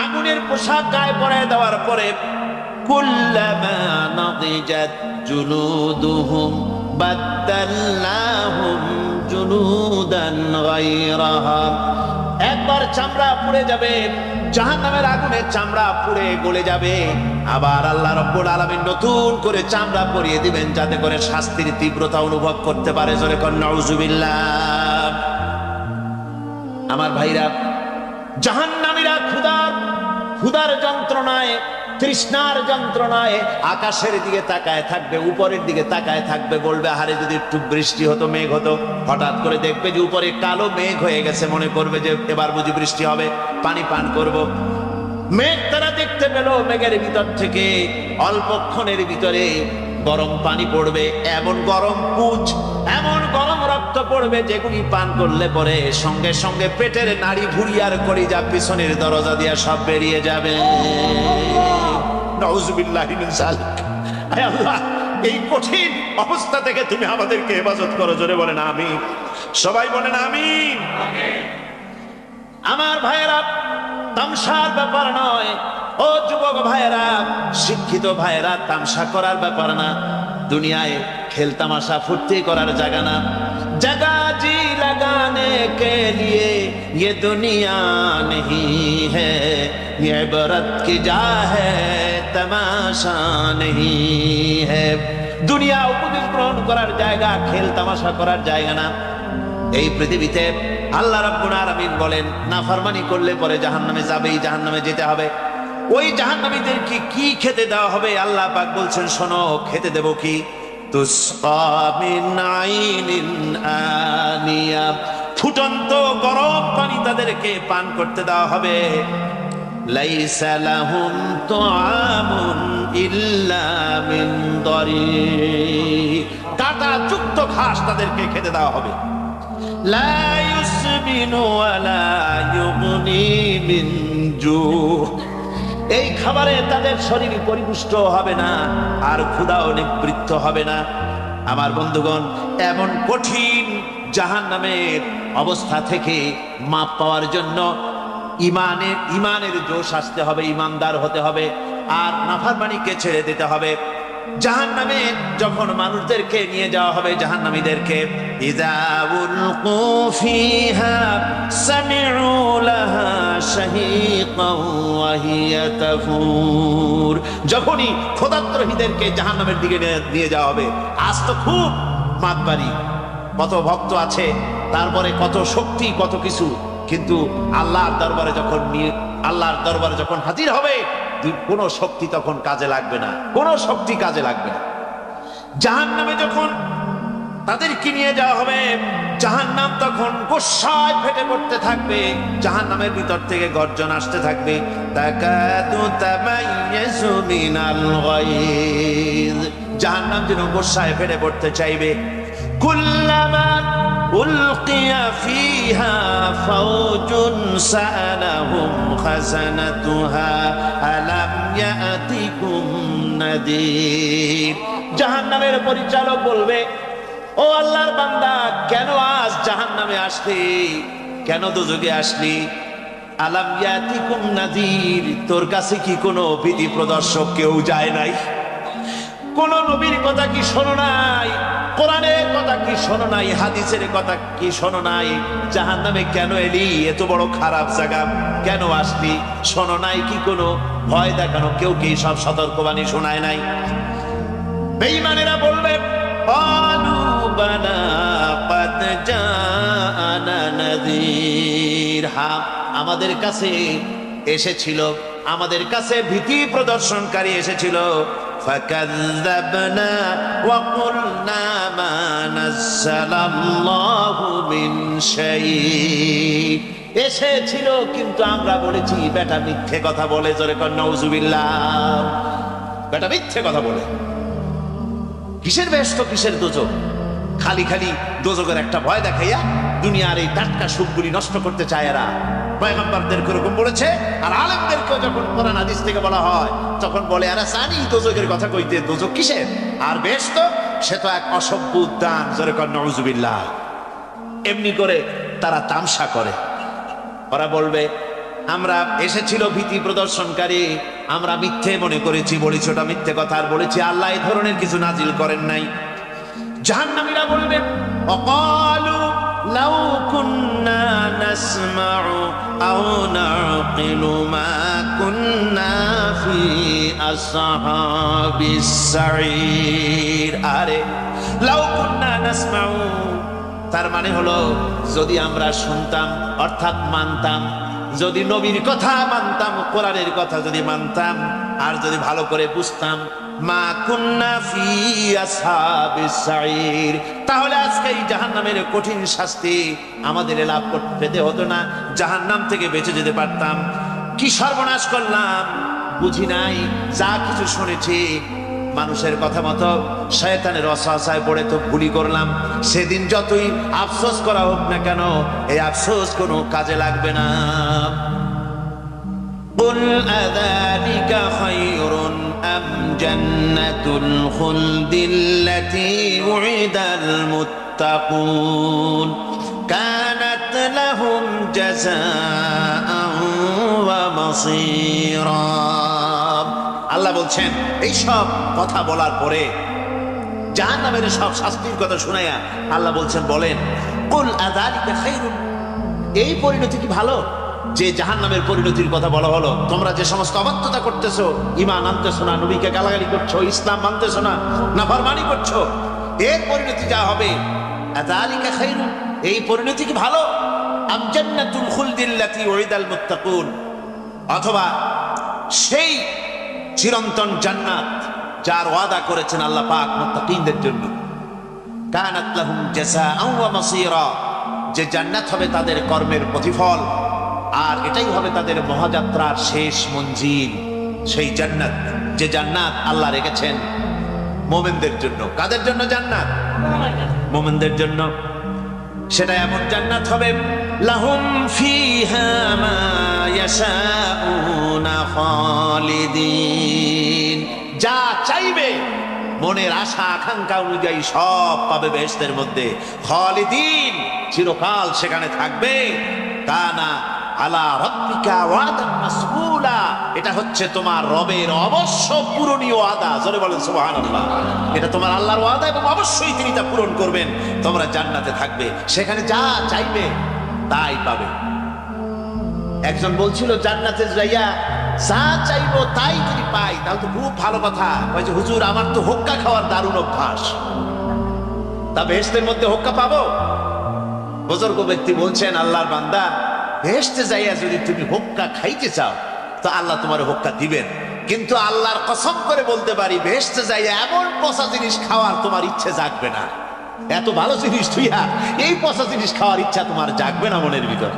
আগুনের পোশাক গায়ে পরিয়ে দেওয়ার পরে কুল্লামা নাদিজাত জুলুদুহুম বাদদালনাহুম জুলুদান গায়রাহা, একবার চামড়া পুড়ে যাবে, জাহান্নামের আগুনে চামড়া পুড়ে গলে যাবে, আবার আল্লাহ রাব্বুল আলামিন নতুন করে চামড়া পরিয়ে দিবেন, যাতে করে শাস্তির তীব্রতা অনুভব করতে পারে। জোরে কোন নাউজুবিল্লাহ। আমার ভাইরা, জাহান্নামীরা ক্ষুধার যন্ত্রণায়, তৃষ্ণার যন্ত্রণায় আকাশের দিকে তাকায় থাকবে, উপরের দিকে তাকায় থাকবে, বলবে আহারে যদি একটু বৃষ্টি হতো, মেঘ হতো। হঠাৎ করে দেখবে যে উপরে কালো মেঘ হয়ে গেছে, মনে করবে যে এবার বুঝি বৃষ্টি হবে, পানি পান করব। মেঘ তারা দেখতে পেল, মেঘের ভিতর থেকে অল্পক্ষণের ভিতরে গরম পানি পড়বে, এমন গরম পুঁজ, এমন গরম রক্ত পড়বে, যেগুলি পান করলে পরে সঙ্গে সঙ্গে পেটের নাড়ি ভুঁড়ি আর কলিজা পিছনের দরজা দিয়ে সব বেরিয়ে যাবে। নাউজুবিল্লাহি মিন যালিক। আয় আল্লাহ, এই কঠিন অবস্থা থেকে তুমি আমাদেরকে হেফাজত করো। জোরে বলেন আমিন। সবাই বলেন আমিন। আমার ভাইয়েরা, তামসার ব্যাপার নয়। ও যুবক ভাইয়েরা, শিক্ষিত ভাইয়েরা, তামসা করার ব্যাপার না। দুনিয়ায় খেল তামাশা ফুর্তি করার জায়গা না। জায়গা জি লাগানে के लिए ये दुनिया नहीं है, ये इबरत की जा है तमाशा नहीं है। দুনিয়া উপদেশ গ্রহণ করার জায়গা, খেল তামাশা করার জায়গা না। এই পৃথিবীতে আল্লাহ রাব্বুল আলামিন বলেন নাফরমানি করলে পরে জাহান্নামে যাবেই, জাহান্নামে যেতে হবে। ওই জাহান্নামীদেরকে কি খেতে দেওয়া হবে? আল্লাহ পাক বলছেন শোনো, খেতে দেব কি? তুসকা মিন আইনিন আনিয়া, ফুটন্ত গরম পানি তাদেরকে পান করতে দেওয়া হবে। লাইসা লাহুম তুআমুন ইল্লা মিন দারি, কাঁটা যুক্ত ঘাস তাদেরকে খেতে দেওয়া হবে। লা ইউসমিনু ওয়ালা ইউগনি মিন জু, এই খাবারে তাদের শরীর পরিপুষ্ট হবে না আর ক্ষুধাও নিবৃত্ত হবে না। আমার বন্ধুগণ, এমন কঠিন জাহান্নামের অবস্থা থেকে মাপ পাওয়ার জন্য ইমানের জোশ আসতে হবে, ইমানদার হতে হবে, আর নাফরমানিকে ছেড়ে দিতে হবে। জাহান্নামে যখন মানুষদেরকে নিয়ে যাওয়া হবে, জাহান্নামীদেরকে, ইযা উলকু ফিহা সামিউ লাহা শাহীকান ওয়া হিয়া তাফুর, যখনই খোদাদ্রোহীদেরকে জাহান্নামের দিকে নিয়ে যাওয়া হবে, আজ তো খুব মাতবাড়ি, কত ভক্ত আছে, তারপরে কত শক্তি, কত কিছু, কিন্তু আল্লাহর দরবারে যখন হাজির হবে, কোনো শক্তি তখন কাজে লাগবে না, কোনো শক্তি কাজে লাগবে না। জাহান্নামে যখন তাদেরকে নিয়ে যাওয়া হবে, জাহান্নাম তখন গোসায় ফেটে পড়তে থাকবে, জাহান্নামের ভিতর থেকে গর্জন আসতে থাকবে, তাকাদু তামাইয়াজু মিনাল গায়জ, জাহান্নাম যেন গোসায় ফেটে পড়তে চাইবে। কুল্লামা উলকিয়া ফিহা ফাওজুন সাআলাহুম খাযানাতুহা আলাম ইয়াতিকুম নাদির, জাহান্নামের পরিচালক বলবে, ও আল্লাহর বান্দা, কেন আজ জাহান্নামে আসলি, কেন দোজখে আসলি? আলাম ইয়াতিকুম নাদির, তোর কাছে কি কোনো ভীতি প্রদর্শক কেউ যায় নাই? কোন নবীর কথা কি শোনো নাই? কোরআনের কথা কি শোনো নাই? হাদিসের কথা কি শোনো নাই? জাহান্নামে কেন এলি? এত বড় খারাপ জায়গা কেন আসলি? শোনো নাই কি কোনো ভয় দেখানো কেউ কি সব সতর্কবাণী শোনায় নাই? বেঈমানেরা বলবে, ক্বালু বালা ক্বাদ জাআনা নাযীর, হ্যাঁ আমাদের কাছে এসেছিল, আমাদের কাছে ভীতি প্রদর্শনকারী এসেছিল। ফাকাযযাবনা ওয়া কুলনা মা নাযালাল্লাহু মিন শাই, এসেছিল কিন্তু আমরা বলেছি বেটা মিথ্যে কথা বলে, জোরে কর নাউযুবিল্লাহ, বেটা মিথ্যে কথা বলে। কিসের বেহেশত, কিসের দোজখ? খালি খালি দোজখের একটা ভয় দেখাইয়া দুনিয়ার এই টাটকা সুখগুলি নষ্ট করতে চায় এরা। পয়গম্বরদেরকে এরকম বলেছে, আর আলেমদেরকেও যখন কোরআন হাদিস থেকে বলা হয় তখন বলে, এরা জানি দোজখের কথা কইতে, দোজখ কিসের? আর বেহেশত সে তো এক অসভ্য উদ্যান, জোরে কর নাউযুবিল্লাহ। এমনি করে তারা তামসা করে। ওরা বলবে, আমরা এসেছিল ভীতি প্রদর্শনকারী, আমরা মিথ্যে মনে করেছি, বলেছি ওটা মিথ্যে কথা, আর বলেছি আল্লাহ এই ধরনের কিছু নাজিল করেন নাই। জাহান্নামীরা বলবে, ওয়াকালু লাউ কুন্না নাসমাউ আও নাকিলু মা কুন্না ফি আসহাবিস সাঈর, আরে লাউ কুন্না নাসমাউ, তার মানে হলো যদি আমরা শুনতাম অর্থাৎ মানতাম, যদি নবীর কথা মানতাম, কোরআনের কথা যদি মানতাম, আর যদি ভালো করে বুঝতাম, মা কুন্না ফি আসহাবিস সাঈর, তাহলে আজকে এই জাহান্নামের কঠিন শাস্তি আমাদের লাভ পেতে হতো না, জাহান্নাম থেকে বেঁচে যেতে পারতাম। কি সর্বনাশ করলাম, বুঝি নাই, যা কিছু শুনেছি মানুষের কথা মতো শয়তানের ওয়াসওয়াসায় পড়ে তো ভুলই করলাম। সেদিন যতই আফসোস করা হোক না কেন, এই আফসোস কোনো কাজে লাগবে না। কুল আযালিকা খায়রুন আম জান্নাতুল খুলদিল্লাতী উইদাল মুত্তাকুন কানাত লাহুম জাযাআন ওয়া মাসীরা। আল্লাহ বলছেন, এইসব কথা বলার পরে জাহান্নামের সব শাস্তির কথা শুনাইয়া আল্লাহ বলছেন, বলেন কুল আযালিকা খায়রুন, এই পরিণতি কি ভালো যে জাহান্নামের পরিণতির কথা বলা হলো? তোমরা যে সমস্ত অবাধ্যতা করতেছো, ঈমান আনতেছো না, নবীকে গালাগালি করছো, ইসলাম মানতেছো না, নাফরমানি করছো, এর পরিণতি যা হবে, আযালিকা খায়রুন, এই পরিণতি কি ভালো? আম জান্নাতুল খুলদিল্লাতী উইদাল মুত্তাকুন, অথবা সেই চিরন্তন জান্নাত যার ওয়াদা করেছেন আল্লাহ পাক মুত্তাকিনদের জন্য, কানাত লাহুম জাযাআন ওয়া মাসীরা, যে জান্নাত হবে তাদের কর্মের প্রতিফল, আর এটাই হবে তাদের মহাযাত্রার শেষ মঞ্জিল। সেই জান্নাত, যে জান্নাত আল্লাহ রেখেছেন মুমিনদের জন্য। কাদের জন্য জান্নাত? মুমিনদের জন্য। সেটা এমন জান্নাত হবে, লাহুম ফিহা মা ইয়াশাউনা খালিদিন, যা চাইবে মনের আশা আকাঙ্ক্ষা অনুযায়ী সব পাবে বেহেশতের মধ্যে। খালিদিন, চিরকাল সেখানে থাকবে। কানা আলা রাব্বিকা ওয়াদান মাসউলা, এটা হচ্ছে তোমার রবের অবশ্য পূরণীয় ওয়াদা। জোরে বলেন সুবহানাল্লাহ। এটা তোমার আল্লাহর ওয়াদা এবং অবশ্যই তিনি তা পূরণ করবেন। তোমরা জান্নাতে থাকবে, সেখানে যা চাইবে তাই পাবে। একজন বলছিল জান্নাতে যাইয়া যা চাইবো তাই যদি পাই তাহলে তো খুব ভালো কথা। বলছে হুজুর আমার তো হোক্কা খাওয়ার দারুণ অভ্যাস, তা বেহেশতের মধ্যে হোক্কা পাবো? বুজুর্গ ব্যক্তি বলছেন, আল্লাহর বান্দা, বেহেশতে যাইয়া যদি তুমি হোক্কা খাইতে চাও তো আল্লাহ তোমার হোক্কা দিবেন, কিন্তু আল্লাহর কসম করে বলতে পারি বেহেশতে যাইয়া এমন পচা জিনিস খাওয়ার তোমার ইচ্ছে জাগবে না। এত ভালো জিনিস তুইয়া এই পচা জিনিস খাওয়ার ইচ্ছা তোমার জাগবে না মনের ভিতর।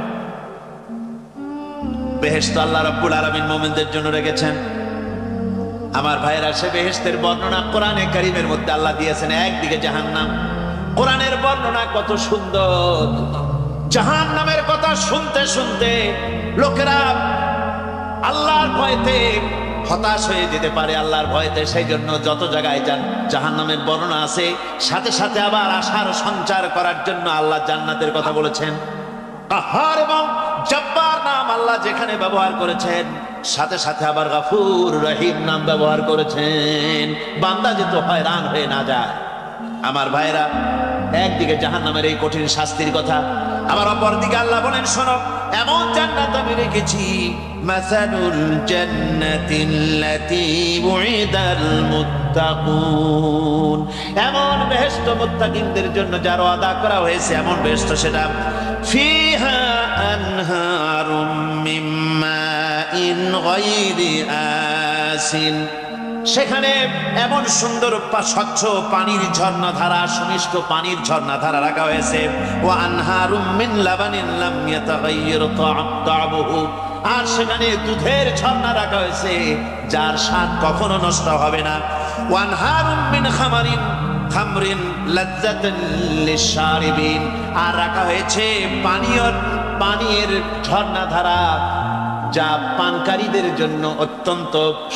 বেহেশত আল্লাহ রাব্বুল আলামিন মুমিনদের জন্য রেখেছেন। আমার ভাইয়েরা, সে বেহেশতের বর্ণনা কোরআনে কারীমের মধ্যে আল্লাহ দিয়েছেন। একদিকে জাহান্নাম, কোরআনের বর্ণনা কত সুন্দর। জাহান্নামের কথা শুনতে শুনতে লোকেরা আল্লাহর ভয়তে হতাশ হয়ে যেতে পারে, আল্লাহর ভয়তে। সেই জন্য যত জায়গায় জাহান্নামের বর্ণনা আছে, সাথে সাথে আবার আশার সঞ্চার করার জন্য আল্লাহ জান্নাতের কথা বলেছেন। কাহার এবং জব্বার নাম আল্লাহ যেখানে ব্যবহার করেছেন, সাথে সাথে আবার গাফুর রহিম নাম ব্যবহার করেছেন, বান্দা যেন হয়রান হয়ে না যায়। আমার ভাইরা, একদিকে জাহান্নামের এই কঠিন শাস্তির কথা, আবার অপরদিকে আল্লাহ বলেন, শোনো, এমন জান্নাত আমি রেখেছি, মাসালুল জান্নাতিল্লাতী উইদাল মুত্তাকুন, এমন বেহেশত মুত্তাকিনদের জন্য যার ওয়াদা করা হয়েছে, এমন বেহেশত সেটা, ফিহা আনহারুম মিন মাইন গায়রি আসিন, সেখানে এমন সুন্দর স্বচ্ছ পানির ঝর্ণাধারা, সুমিষ্ট পানির ঝর্ণাধারা রাখা হয়েছে। ওয়া আনহারুম মিন লাবানিন লাম ইয়াতাগায়্যার তা'আমুহু, আর সেখানে দুধের ঝর্ণা রাখা হয়েছে যার স্বাদ কখনো নষ্ট হবে না। ওয়া আনহারুম মিন খামরিন লাযযাতান লিশ-শারিবিন, আর রাখা হয়েছে পানীয়ের ঝর্ণাধারা যা পানকারীদের জন্য অত্যন্ত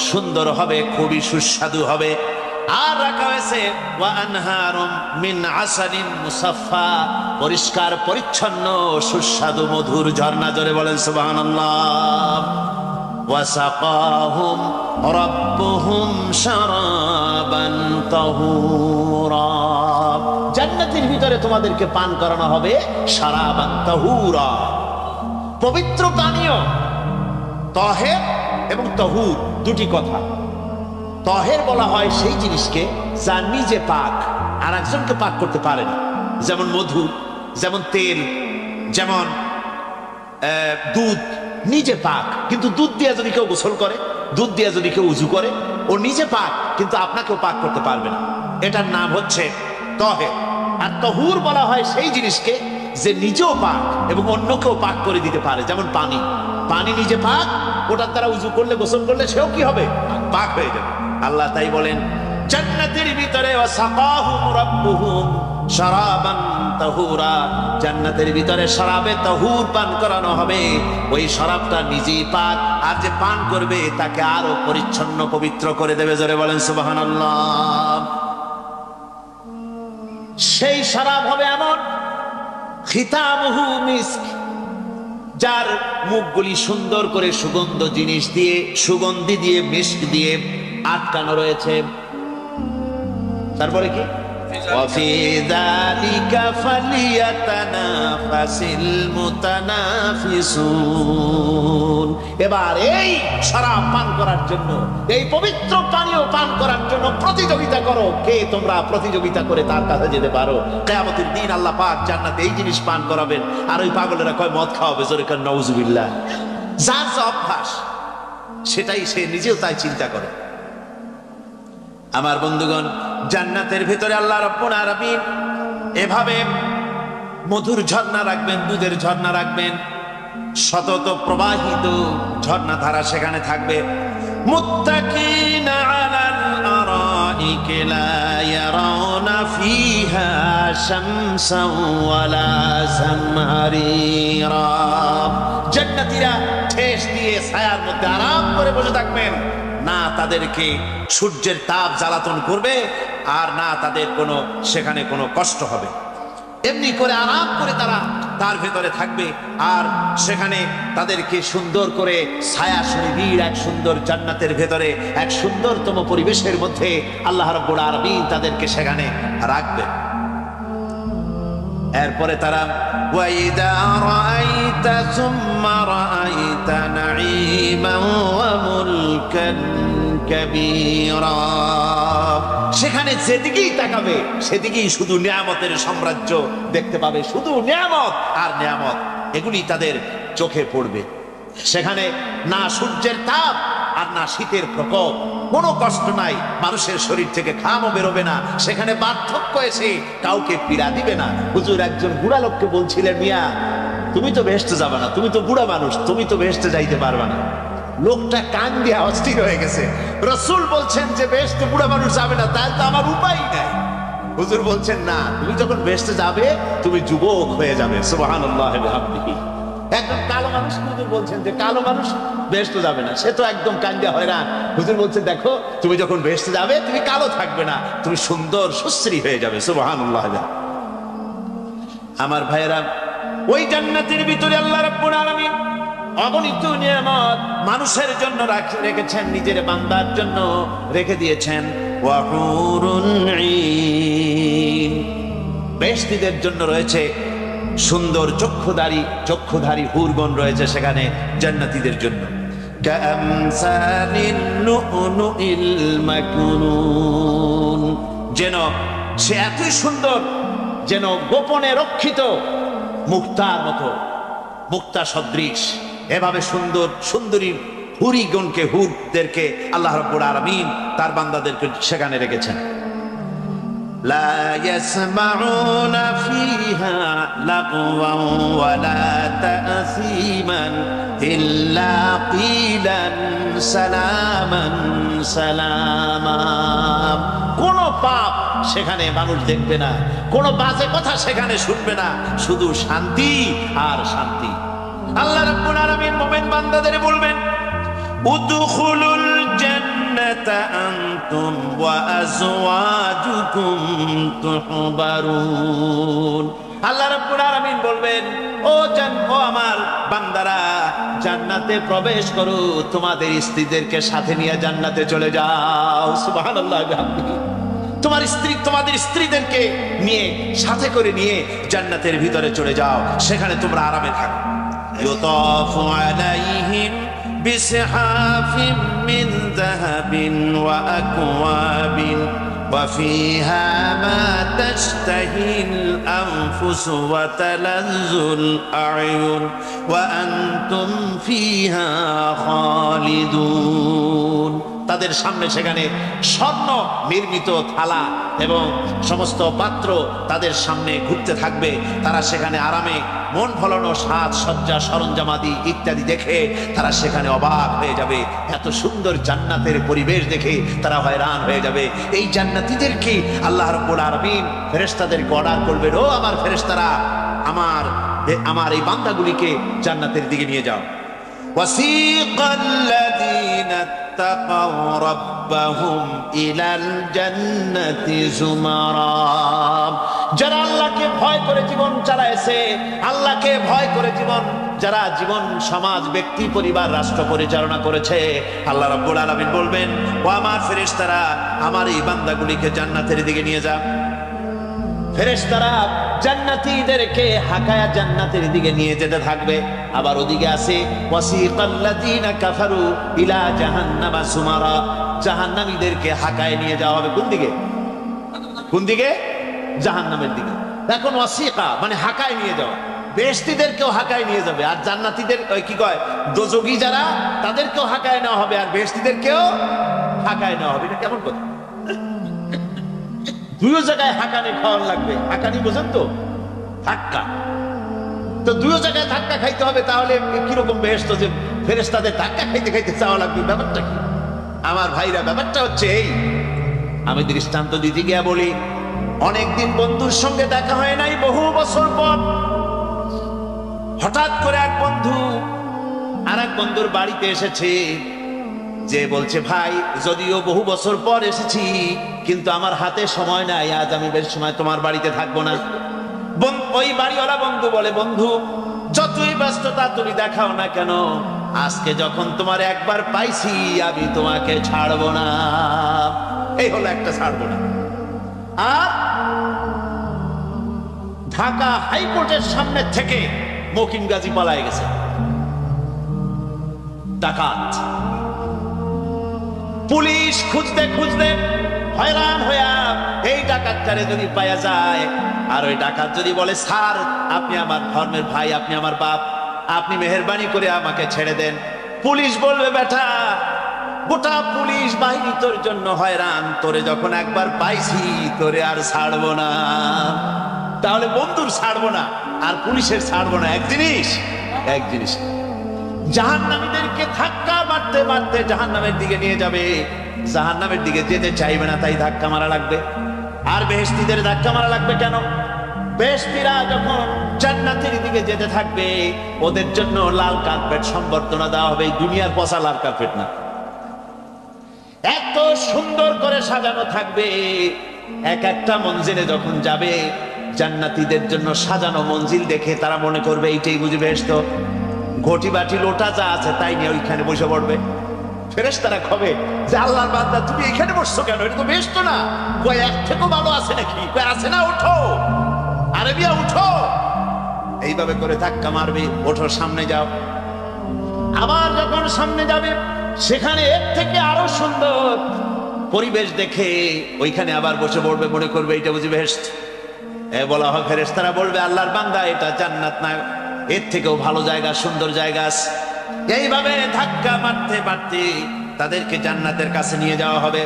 সুন্দর হবে, খুবই সুস্বাদু হবে। আর রাখা হয়েছে ওয়া আনহারুম মিন আসালিন মুসাফফা, পরিষ্কার পরিচ্ছন্ন সুস্বাদু মধুর ঝর্ণা। জোরে বলেন সুবহানাল্লাহ। ওয়া সাকাহুম রাব্বুহুম শারাবান তাহুরা, জান্নাতের ভিতরে তোমাদেরকে পান করানো হবে শারাবান তাহুরা, পবিত্র পানীয়। তহের এবং তহুর দুটি কথা। তহের বলা হয় সেই জিনিসকে যা নিজে পাক আর একজনকে পাক করতে পারে না, যেমন মধু, যেমন তেল, যেমন দুধ নিজে পাক, কিন্তু দুধ দিয়ে যদি কেউ গোসল করে, দুধ দিয়ে যদি কেউ উজু করে, ও নিজে পাক কিন্তু আপনাকেও পাক করতে পারবে না। এটার নাম হচ্ছে তহের। আর তহুর বলা হয় সেই জিনিসকে যে নিজেও পাক এবং অন্যকেও পাক করে দিতে পারে, যেমন পানি। পানি নিজে পাক, ওটার দ্বারা উজু করলে, গোসল করলে সেও কি হবে? পাক হয়ে যাবে। আল্লাহ তাই বলেন জান্নাতের ভিতরে ওয়াসাকাহুম রাব্বুহুম শারাবান তাহুরা, জান্নাতের ভিতরে শরাবে তাহুর পান করানো হবে। ওই শরাবটা নিজেই পাক, আর যে পান করবে তাকে আরো পরিচ্ছন্ন পবিত্র করে দেবে। জোরে বলেন সুবহানাল্লাহ। সেই শরাব হবে এমন, খিতামুহু মিস্ক, যার মুখগুলি সুন্দর করে সুগন্ধ জিনিস দিয়ে, সুগন্ধি দিয়ে, মিস্ক দিয়ে আটকানো রয়েছে। তারপরে কি? وفي ذلك فليتنافس المتنافسون। এবার এই শরাব পান করার জন্য, এই পবিত্র পানীয় পান করার জন্য প্রতিযোগিতা করো, কে তোমরা প্রতিযোগিতা করে তার কাছে যেতে পারো। কিয়ামতের দিন আল্লাহ পাক জান্নাতে এই জিনিস পান করাবেন, আর ওই পাগলেরা কয় মদ খাওয়াবে, জোরে কান নাউজুবিল্লাহ। যার যা অভ্যাস সেটাই সে নিজেও তাই চিন্তা করে। আমার বন্ধুগণ, জান্নাতের ভিতরে আল্লাহ রাব্বুল আলামিন এভাবে মধুর ঝর্ণা রাখবেন, দুধের ঝর্ণা রাখবেন, সতত প্রবাহিত ঝর্ণা ধারা সেখানে থাকবে। মুত্তাকিনা আলাল আরাইকি লা ইয়ারাউনা ফিহা শামসান ওয়ালা জামহারিরা। জান্নাতীরা ঠেস দিয়ে ছায়ার মধ্যে আরাম করে বসে থাকবেন, না তাদেরকে সূর্যের তাপ জ্বালাতন করবে, আর না তাদের কোনো সেখানে কোনো কষ্ট হবে। এমনি করে আরাম করে তারা তার ভেতরে থাকবে, আর সেখানে তাদেরকে সুন্দর করে ছায়া শরীর এক সুন্দর জান্নাতের ভেতরে এক সুন্দরতম পরিবেশের মধ্যে আল্লাহ রাব্বুল আলামিন তাদেরকে সেখানে রাখবে। এরপরে তারা ওয়াইদা রাআইতা সুম্মা রাআইতা নাঈমান ওয়া মুলকান কাবীরা। সেখানে যেদিকেই তাকাবে সেদিকেই শুধু নিয়ামতের সাম্রাজ্য দেখতে পাবে, শুধু নিয়ামত আর নিয়ামত, এগুলি তাদের চোখে পড়বে। সেখানে না সূর্যের তাপ আর না শীতের প্রকোপ, কোনো কষ্ট নাই, মানুষের শরীর থেকে ঘামও বেরোবে না, সেখানে বার্ধক্য এসে কাউকে পীড়া দিবে না। হুজুর একজন বুড়া লোককে বলছিলেন, মিয়া তুমি তো বেহেশতে যাবে না, তুমি তো বুড়া মানুষ, তুমি তো বেহেশতে যাইতে পারবে না। লোকটা কান দিয়ে অস্থির হয়ে গেছে। রাসূল বলছেন যে বেহেশতে বুড়া মানুষ যাবে না, তাহলে তো আমার উপায় নাই। হুজুর বলছেন না, তুমি যখন বেহেশতে যাবে তুমি যুবক হয়ে যাবে। সুবহানাল্লাহ ওয়া বিহামদিহি। একদম কালো মানুষ হুজুর বলছেন যে কালো মানুষ বেহেশতে যাবে না, সে তো একদম কান্দিয়া হয়রান। হুজুর বলছেন দেখো তুমি যখন বেহেশতে যাবে তুমি কালো থাকবে না, তুমি সুন্দর সুশ্রী হয়ে যাবে। সুবহানাল্লাহ। আমার ভাইয়েরা, ওই জান্নাতের ভিতরে আল্লাহ রাব্বুল আলামিন অগণিত নিয়ামত মানুষের জন্য রেখেছেন, নিজের বান্দার জন্য রেখে দিয়েছেন। ওয়া হুরুন ঈন, বেহেশতীদের জন্য রয়েছে সুন্দর চক্ষুধারী হুরগণ রয়েছে সেখানে জান্নাতীদের জন্য। কাআমসালিন লুউলুইল মাকনুন, যেন সে এতই সুন্দর, যেন গোপনে রক্ষিত মুক্তার মতো, মুক্তা সদৃশ। এভাবে সুন্দর সুন্দরী হুরিগণকে, হুরদেরকে আল্লাহ রাব্বুল আলামিন তার বান্দাদেরকে সেখানে রেখেছেন। লা ইয়াসমাউনা ফিহা লাগওয়ান ওয়ালা তাসীমান ইল্লা কিলান সালামান সালামা। কোন পাপ সেখানে মানুষ দেখবে না, কোন বাজে কথা সেখানে শুনবে না, শুধু শান্তি আর শান্তি। আল্লাহ রাব্বুল আলামিন মুমিন বান্দাদের বলবেন, উদখুলুল জান্নাতা আনতুম ওয়া আজওয়াজুকুম তুহবারুন। আল্লাহ রাব্বুল আলামিন বলবেন, ও আমার বান্দারা জান্নাতে প্রবেশ করো, তোমাদের স্ত্রীদেরকে সাথে নিয়ে জান্নাতে চলে যাও। সুবহানাল্লাহ। তোমাদের স্ত্রীদেরকে নিয়ে সাথে করে নিয়ে জান্নাতের ভিতরে চলে যাও, সেখানে তোমরা আরামে থাকো। ইউতাফু আলাইহিম বিসহাফিম মিন যাহাবিন ওয়া আকওয়াবিন ওয়া ফিহা মা তাশতাহিল আনফুসু ওয়া তালাজ্জুল আ'য়ুন ওয়া আনতুম ফিহা খালিদুন। তাদের সামনে সেখানে স্বর্ণ নির্মিত থালা এবং সমস্ত পাত্র তাদের সামনে ঘুরতে থাকবে। তারা সেখানে আরামে মন ভোলানো সাজ সজ্জা সরঞ্জামাদি ইত্যাদি দেখে তারা সেখানে অবাক হয়ে যাবে। এত সুন্দর জান্নাতের পরিবেশ দেখে তারা হয়রান হয়ে যাবে। এই জান্নাতীদেরকে আল্লাহ রাব্বুল আলামিন ফেরেশতাদেরকে অর্ডার করবেন, ও আমার ফেরেশতারা, আমার এই বান্দাগুলিকে জান্নাতের দিকে নিয়ে যাও। ওয়াসিকাল্লাযীনা ইত্তাকাউ রাব্বাহুম ইলাল জান্নাতি যুমারা। যারা আল্লাহকে ভয় করে জীবন চালাইছে, আল্লাহকে ভয় করে যারা জীবন সমাজ ব্যক্তি পরিবার রাষ্ট্র পরিচালনা করেছে, আল্লাহ রাব্বুল আলামিন বলবেন, ও আমার ফেরেশতারা, আমার এই বান্দাগুলিকে জান্নাতের দিকে নিয়ে যাও। ফেরেশতারা জান্নাতীদেরকে হাকায়া জান্নাতের দিকে নিয়ে যেতে থাকবে। আবার ওদিকে আছে ওয়াসিকাল্লাযীনা কাফারু ইলা জাহান্নামা সুমারা, জাহান্নামীদেরকে হাকায় নিয়ে যাওয়া হবে কোন দিকে? কোন দিকে? জাহান্নামের দিকে। এখন ওয়াসিকা মানে হাকায় নিয়ে যাওয়া, বেহেশতীদেরকেও হাকায় নিয়ে যাবে, আর জান্নাতীদের কি কয় দোজখী যারা তাদেরকেও হাকায় নেওয়া হবে, আর বেহেশতীদেরকেও হাকায় নেওয়া হবে। এটা কেমন কথা? দুই জায়গায় হাকানি খাওয়ান লাগবে। হাকানি বোঝেন তো? ধাক্কা। তো দুই জায়গায় ধাক্কা খাইতে হবে, তাহলে কিরকম বেহেশত যে ফেরেশতাদের ধাক্কা খাইতে খাইতে চাওয়া লাগবে? ব্যাপারটা কি আমার ভাইরা? ব্যাপারটা হচ্ছে এই, আমি দৃষ্টান্ত দিতে গিয়া বলি, অনেকদিন বন্ধুর সঙ্গে দেখা হয় নাই, বহু বছর পর হঠাৎ করে এক বন্ধু আর এক বন্ধুর বাড়িতে এসেছে, যে বলছে ভাই যদিও বহু বছর পর এসেছি কিন্তু আমার হাতে সময় নাই, আজ আমি বেশ সময় তোমার বাড়িতে থাকবো না। ওই বাড়িওয়ালা বন্ধু বলে, বন্ধু যতই ব্যস্ততা তুমি দেখাও না কেন, আজকে যখন তোমার একবার পাইছি আমি তোমাকে ছাড়বো না। এই হলো একটা ছাড়বো না। আর ঢাকা হাইকোর্টের সামনে থেকে মকিম গাজী পালায় গেছে, ডাকাত। পুলিশ খুঁজতে খুঁজতে হয়রান হইয়া এই ডাকাতটারে যদি পাওয়া যায়, আর ওই ডাকাত যদি বলে স্যার আপনি আমার ধর্মের ভাই, আপনি আমার বাপ, আপনি মেহেরবানি করে আমাকে ছেড়ে দেন, পুলিশ বলবে বেটা গোটা পুলিশ বাহিনী তোর জন্য হয়রান, তোরে যখন একবার পাইছি তোরে আর ছাড়বো না। তাহলে বন্ধুর ছাড়বো না আর পুলিশের ছাড়বো না এক জিনিস? এক জিনিস। জাহান্নামীদেরকে ধাক্কা মারতে মারতে জাহান্নামের দিকে নিয়ে যাবে, জাহান্নামের দিকে যেতে চাইবে না, তাই ধাক্কা মারা লাগবে। আর বেহেশতীদের ধাক্কা মারা লাগবে কেন? বেহেশতীরা যখন জান্নাতের দিকে যেতে থাকবে ওদের জন্য লাল কার্পেট সম্বর্ধনা দেওয়া হবে। দুনিয়ার পচা লাল কার্পেট না, এত সুন্দর করে সাজানো থাকবে। এক একটা মঞ্জিলে যখন যাবে জান্নাতীদের জন্য সাজানো মঞ্জিল দেখে তারা মনে করবে এইটাই বুঝি বেহেশত। ঘটি বাটি লোটা যা আছে তাই নিয়ে ওইখানে বসে পড়বে। ফেরেশতারা কবে যে আল্লাহর বান্দা তুমি এখানে বসছো কেন? এটা তো বেহেশত না। কই এক থেকেও ভালো আছে নাকি? কই আছে না, ওঠো আরবিয়া উঠো। এইভাবে করে ধাক্কা মারবে, ওঠো সামনে যাও। আবার যখন সামনে যাবে সেখানে এর থেকে আরো সুন্দর পরিবেশ দেখে ওইখানে আবার বসে পড়বে, মনে করবে এটা বুঝি বেহেশত। বলা হয় ফেরেশতারা বলবে আল্লাহর বান্দা এটা জান্নাত না, এর থেকেও ভালো জায়গা, সুন্দর জায়গা আছে। এইভাবে ধাক্কা মারতে মারতে তাদেরকে জান্নাতের কাছে নিয়ে যাওয়া হবে।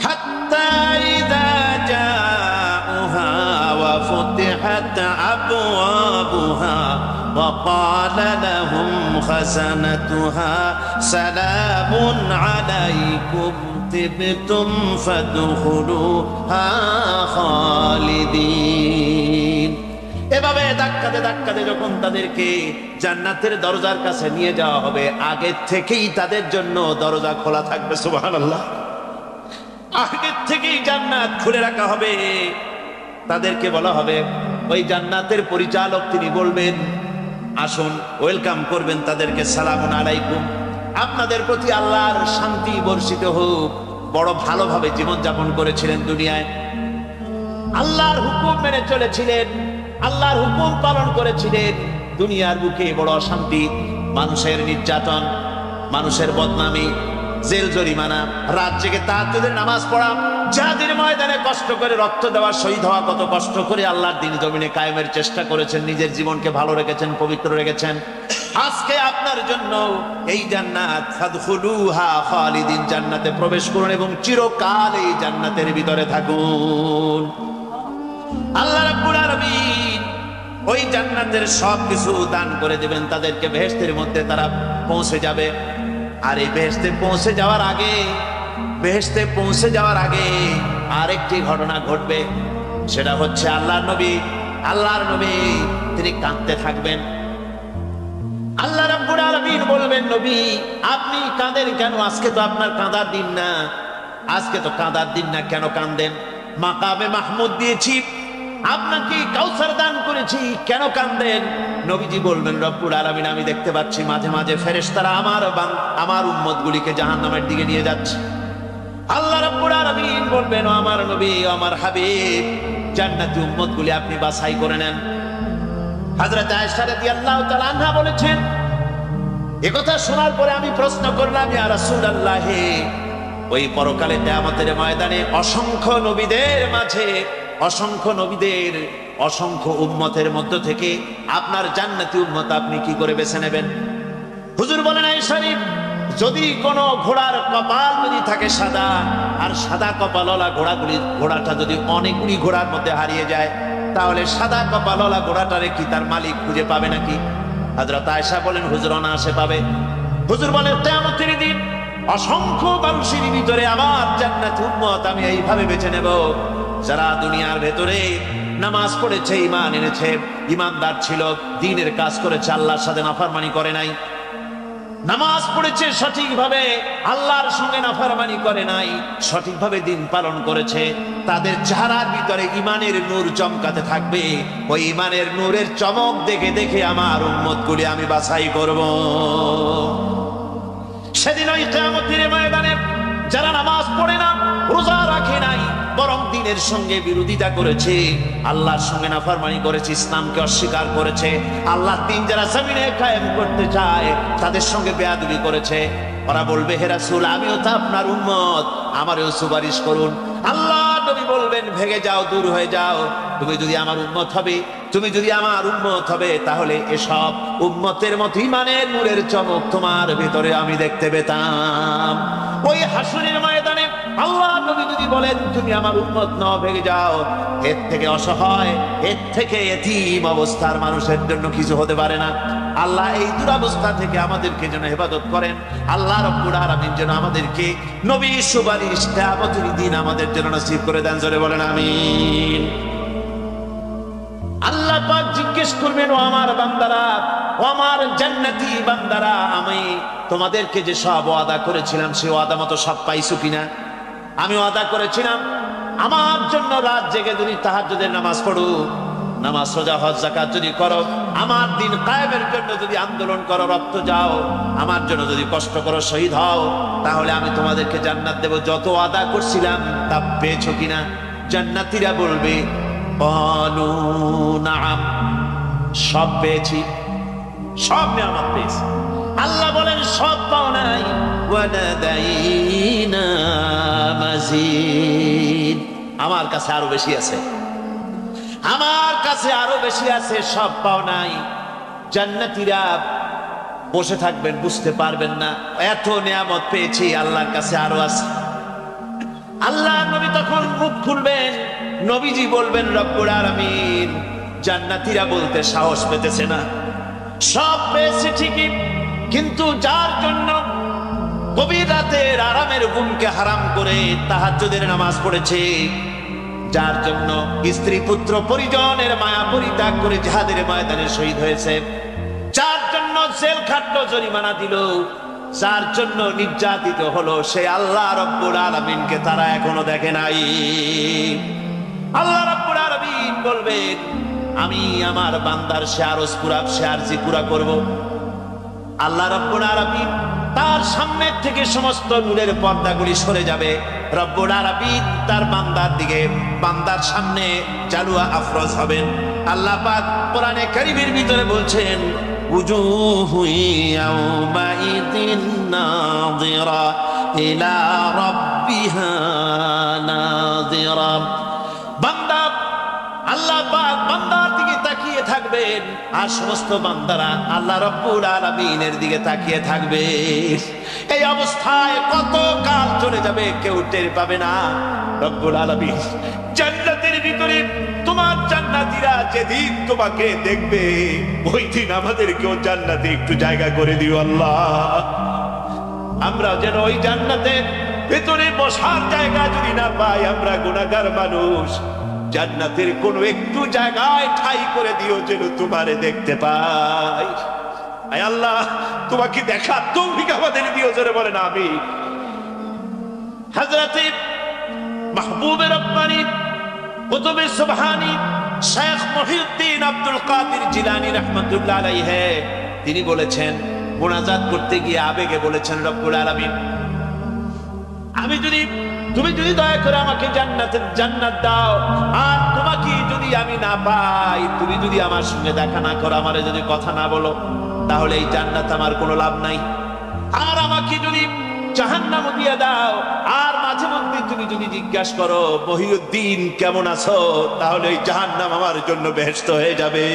হাত্তা ইযা জাউহা ওয়া ফুতিহাত আবওয়াবুহা ওয়া ক্বালা লাহুম খাযানাতুহা সালামুন আলাইকুম তিবতুম ফাদখুলুহা খালিদিন। এভাবে ধাক্কাতে ধাক্কাতে যখন তাদেরকে জান্নাতের দরজার কাছে নিয়ে যাওয়া হবে, আগে থেকেই তাদের জন্য দরজা খোলা থাকবে। সুবহানাল্লাহ। আগে থেকেই জান্নাত খুলে রাখা হবে। তাদেরকে বলা হবে, ওই জান্নাতের পরিচালক তিনি বলবেন আসুন, ওয়েলকাম করবেন তাদেরকে, সালামুন আলাইকুম, আপনাদের প্রতি আল্লাহর শান্তি বর্ষিত হোক। বড় ভালোভাবে জীবনযাপন করেছিলেন দুনিয়ায়, আল্লাহর হুকুম মেনে চলেছিলেন, আল্লাহর হুকুম পালন করেছিলেন। দুনিয়ার বুকে বড় অশান্তি, মানুষের নির্যাতন, মানুষের বদনামি, জেল জরিমানা, রাত জেগে তাহাজ্জুদের নামাজ পড়া, জিহাদের ময়দানে কষ্ট করে রক্ত দেওয়া, শহীদ হওয়া, কত কষ্ট করে আল্লাহর দ্বীন জমিনে কায়েমের চেষ্টা করেছেন, নিজের জীবনকে ভালো রেখেছেন, পবিত্র রেখেছেন। আজকে আপনার জন্য এই জান্নাত, ফাদখুলুহা খালিদিন, জান্নাতে প্রবেশ করুন এবং চিরকাল এই জান্নাতের ভিতরে থাকুন। আল্লাহ রাব্বুল আলামিন ওই জান্নাতের সবকিছু দান করে দেবেন তাদেরকে। বেহেশতের মধ্যে তারা পৌঁছে যাবে। আর এই বেহেশতে পৌঁছে যাওয়ার আগে আরেকটি ঘটনা ঘটবে। সেটা হচ্ছে আল্লাহর নবী তিনি কাঁদতে থাকবেন। আল্লাহ রাব্বুল আলামিন বলবেন, নবী আপনি কাঁদেন কেন? আজকে তো আপনার কাঁদার দিন না, আজকে তো কাঁদার দিন না, কেন কাঁদেন? মাকামে মাহমুদ দিয়েছি, আপনাকে কাউসার দান করেছি, কেন কাঁদেন? নবীজি বলবেন, রব্বুল আলামিন আমি দেখতে পাচ্ছি মাঝে মাঝে ফেরেশতারা আমার উম্মতগুলিকে জাহান্নামের দিকে নিয়ে যাচ্ছে। আল্লাহ রাব্বুল আলামিন বলবেন, ও আমার নবী, ও আমার হাবিব, জান্নাতি উম্মতগুলি আপনি বাছাই করে নেন। হযরত আয়েশা রাদিয়াল্লাহু তাআলা আনহা বলেছেন, একথা শোনার পরে আমি প্রশ্ন করলাম, ইয়া রাসূলুল্লাহ, ওই পরকালে কিয়ামতের ময়দানে অসংখ্য নবীদের মাঝে, অসংখ্য নবীদের অসংখ্য উম্মতের মধ্য থেকে আপনার জান্নাতি উম্মত আপনি কি করে বেছে নেবেন? হুজুর বলেন, আয়েশা, যদি কোনো ঘোড়ার কপাল যদি থাকে সাদা, আর সাদা কপালওয়ালা ঘোড়াটা যদি অনেকগুলি ঘোড়ার মধ্যে হারিয়ে যায়, তাহলে সাদা কপালওয়ালা ঘোড়াটারে কি তার মালিক খুঁজে পাবে নাকি? হযরত আয়েশা বলেন, হুজুর অনায়াসে পাবে। হুজুর বলেন, কিয়ামতের দিন অসংখ্য মানুষের ভিতরে আমার জান্নাতি উম্মত আমি এইভাবে বেছে নেব, যারা দুনিয়ার ভেতরে নামাজ পড়েছে, ঈমান এনেছে, ঈমানদার ছিল, দ্বীনের কাজ করেছে, আল্লাহর সাথে নাফরমানি করে নাই, নামাজ পড়েছে সঠিকভাবে, আল্লাহর সঙ্গে নাফরমানি করে নাই, সঠিকভাবে দিন পালন করেছে, তাদের চেহারার ভিতরে ঈমানের নূর চমকাতে থাকবে। ওই ঈমানের নূরের চমক দেখে দেখে আমার উম্মতগুলি আমি বাছাই করব। সেদিন ওই কিয়ামতের ময়দানে যারা নামাজ পড়ে না, রোজা রাখে নাই, বরং দ্বীনের সঙ্গে বিরোধিতা করেছে, আল্লাহর সঙ্গে নাফরমানি করেছে, ইসলামকে অস্বীকার করেছে, আল্লাহর দ্বীন যারা জমিনে কায়েম করতে চায় তাদের সঙ্গে বেয়াদবি করেছে, ওরা বলবে, হে রাসূল, আমিও তো আপনার উম্মত, আমারও সুপারিশ করুন। আল্লাহ নবী বলবেন, ভেগে যাও, দূর হয়ে যাও, তুমি যদি আমার উম্মত হবে, তুমি যদি আমার উম্মত হবে, তাহলে এসব উম্মতের মতো ঈমানের নূরের চমক তোমার ভিতরে আমি দেখতে পেতাম। ওই হাসরের ময়দানে আল্লাহ নবী যদি বলেন, তুমি আমার উম্মত নও, ভেগে যাও, এর থেকে অসহায়, এর থেকে এতিম অবস্থার মানুষের জন্য কিছু হতে পারে না। আল্লাহ এই দুরবস্থা থেকে আমাদেরকে যেন হেফাজত করেন। আল্লাহ রাব্বুল আলামিন যেন আমাদেরকে নবীর সুপারিশ কিয়ামতের দিন আমাদের জন্য নসিব করে দেন। জোরে বলেন আমিন। আল্লাহ পাক জিজ্ঞেস করবেন, ও আমার বান্দারা, ও আমার জান্নাতি বান্দারা, আমি তোমাদেরকে যে সব ওয়াদা করেছিলাম সে ওয়াদা মতো সব পাইছো কিনা? আমি ওয়াদা করেছিলাম আমার জন্য রাত জেগে যদি তাহাজ্জুদের নামাজ পড়ো, নামাজ, রোজা, হজ, যাকাত যদি করো, আমার দিন কায়েমের জন্য যদি আন্দোলন করো, রক্ত যাও, আমার জন্য যদি কষ্ট করো, শহীদ হও, তাহলে আমি তোমাদেরকে জান্নাত দেব। যত ওয়াদা করছিলাম তা পেয়েছো কিনা? জান্নাতীরা বলবে, ক্বালু নাআম, সব পেয়েছি, সব নিয়ামত পেয়েছি। আল্লাহ বলেন, সব পাও নাই, ওয়ালাদাইনা মাজিদ, আমার কাছে আরো বেশি আছে, আমার কাছে আরো বেশি আছে, সব পাও নাই। জান্নাতীরা বসে থাকবেন, বুঝতে পারবেন না, এত নিয়ামত পেয়েছি, আল্লাহর কাছে আরো আছে। আল্লাহ নবী তখন মুখ খুলবেন, নবীজি বলবেন, রব্বুল আলামিন, জান্নাতীরা বলতে সাহস পেতেছে না, সব পেয়েছে ঠিকই, কিন্তু যার জন্য গভীর রাতের আরামের ঘুমকে হারাম করে তাহাজ্জুদের নামাজ পড়েছে, যার জন্য স্ত্রী পুত্র পরিজনের মায়া পরিত্যাগ করে জিহাদের ময়দানে শহীদ হয়েছে, যার জন্য জেল খাটলো, জরিমানা দিল, যার জন্য নির্যাতিত হলো, সে আল্লাহ রাব্বুল আলামিনকে তারা এখনো দেখে নাই। আল্লাহ রাব্বুল আলামিন বলবেন, আমি আমার বান্দার সে আরজ পুরা, সে আরজি পুরা করব। আল্লাহ রাব্বুল আলামিন তার সামনের থেকে সমস্ত নূরের পর্দাগুলি সরে যাবে, রব্বুল আলামিন তার বান্দার দিকে, বান্দার সামনে জালুয়া আফরোজ হবেন। আল্লাহ পাক কোরআনে কারীমের ভিতরে বলছেন, উজুহু ইয়াওমাইদিন নাযিরা ইলা রাব্বিহা নাযিরা। বান্দা, আল্লাহ পাক বান্দার দিকে তাকিয়ে থাকবেন, আর সমস্ত বান্দারা আল্লাহ রাব্বুল আলামিনের দিকে তাকিয়ে থাকবে। এই অবস্থায় কত কাল চলে যাবে কেউ টের পাবে না। রব্বুল আলামিন জান্নাতের ভিতরে তোমার জান্নাতীরা যেদিন তোমাকে দেখবে, ওই দিন আমাদেরকেও জান্নাতে একটু জায়গা করে দিও আল্লাহ। আমরা যেন ওই জান্নাতের ভেতরে বসার জায়গা যদি না পাই, আমরা গুনাহগার মানুষ, জান্নাতের কোন একটু জায়গায় ঠাই করে দিও যেন তোমারে দেখতে পাই। আয় আল্লাহ, তোমাকে দেখার তৌফিক আমাদের দিও, জোরে বলেন আমিন। হযরতে মাহবুবে রব্বানী কুতুবে সুবহানী শেখ মহিউদ্দিন আব্দুল কাদের জিলানী রাহমাতুল্লাহ আলাইহি তিনি বলেছেন, মুনাজাত করতে গিয়ে আবেগে বলেছেন, রব্বুল আলামিন, আমি যদি তুমি যদি দয়া করে আমাকে জান্নাত দাও, আর তোমাকে যদি আমি না পাই, তুমি যদি আমার সঙ্গে দেখা না করো, আমারে যদি কথা না বলো, তাহলে এই জান্নাত আমার কোনো লাভ নাই। আর আমাকে যদি জাহান্নাম দিয়ে দাও, আর মাঝে মধ্যে তুমি যদি জিজ্ঞাসা করো মহিউদ্দিন কেমন আছো, তাহলে এই জাহান্নাম আমার জন্য বেহেশত হয়ে যাবে।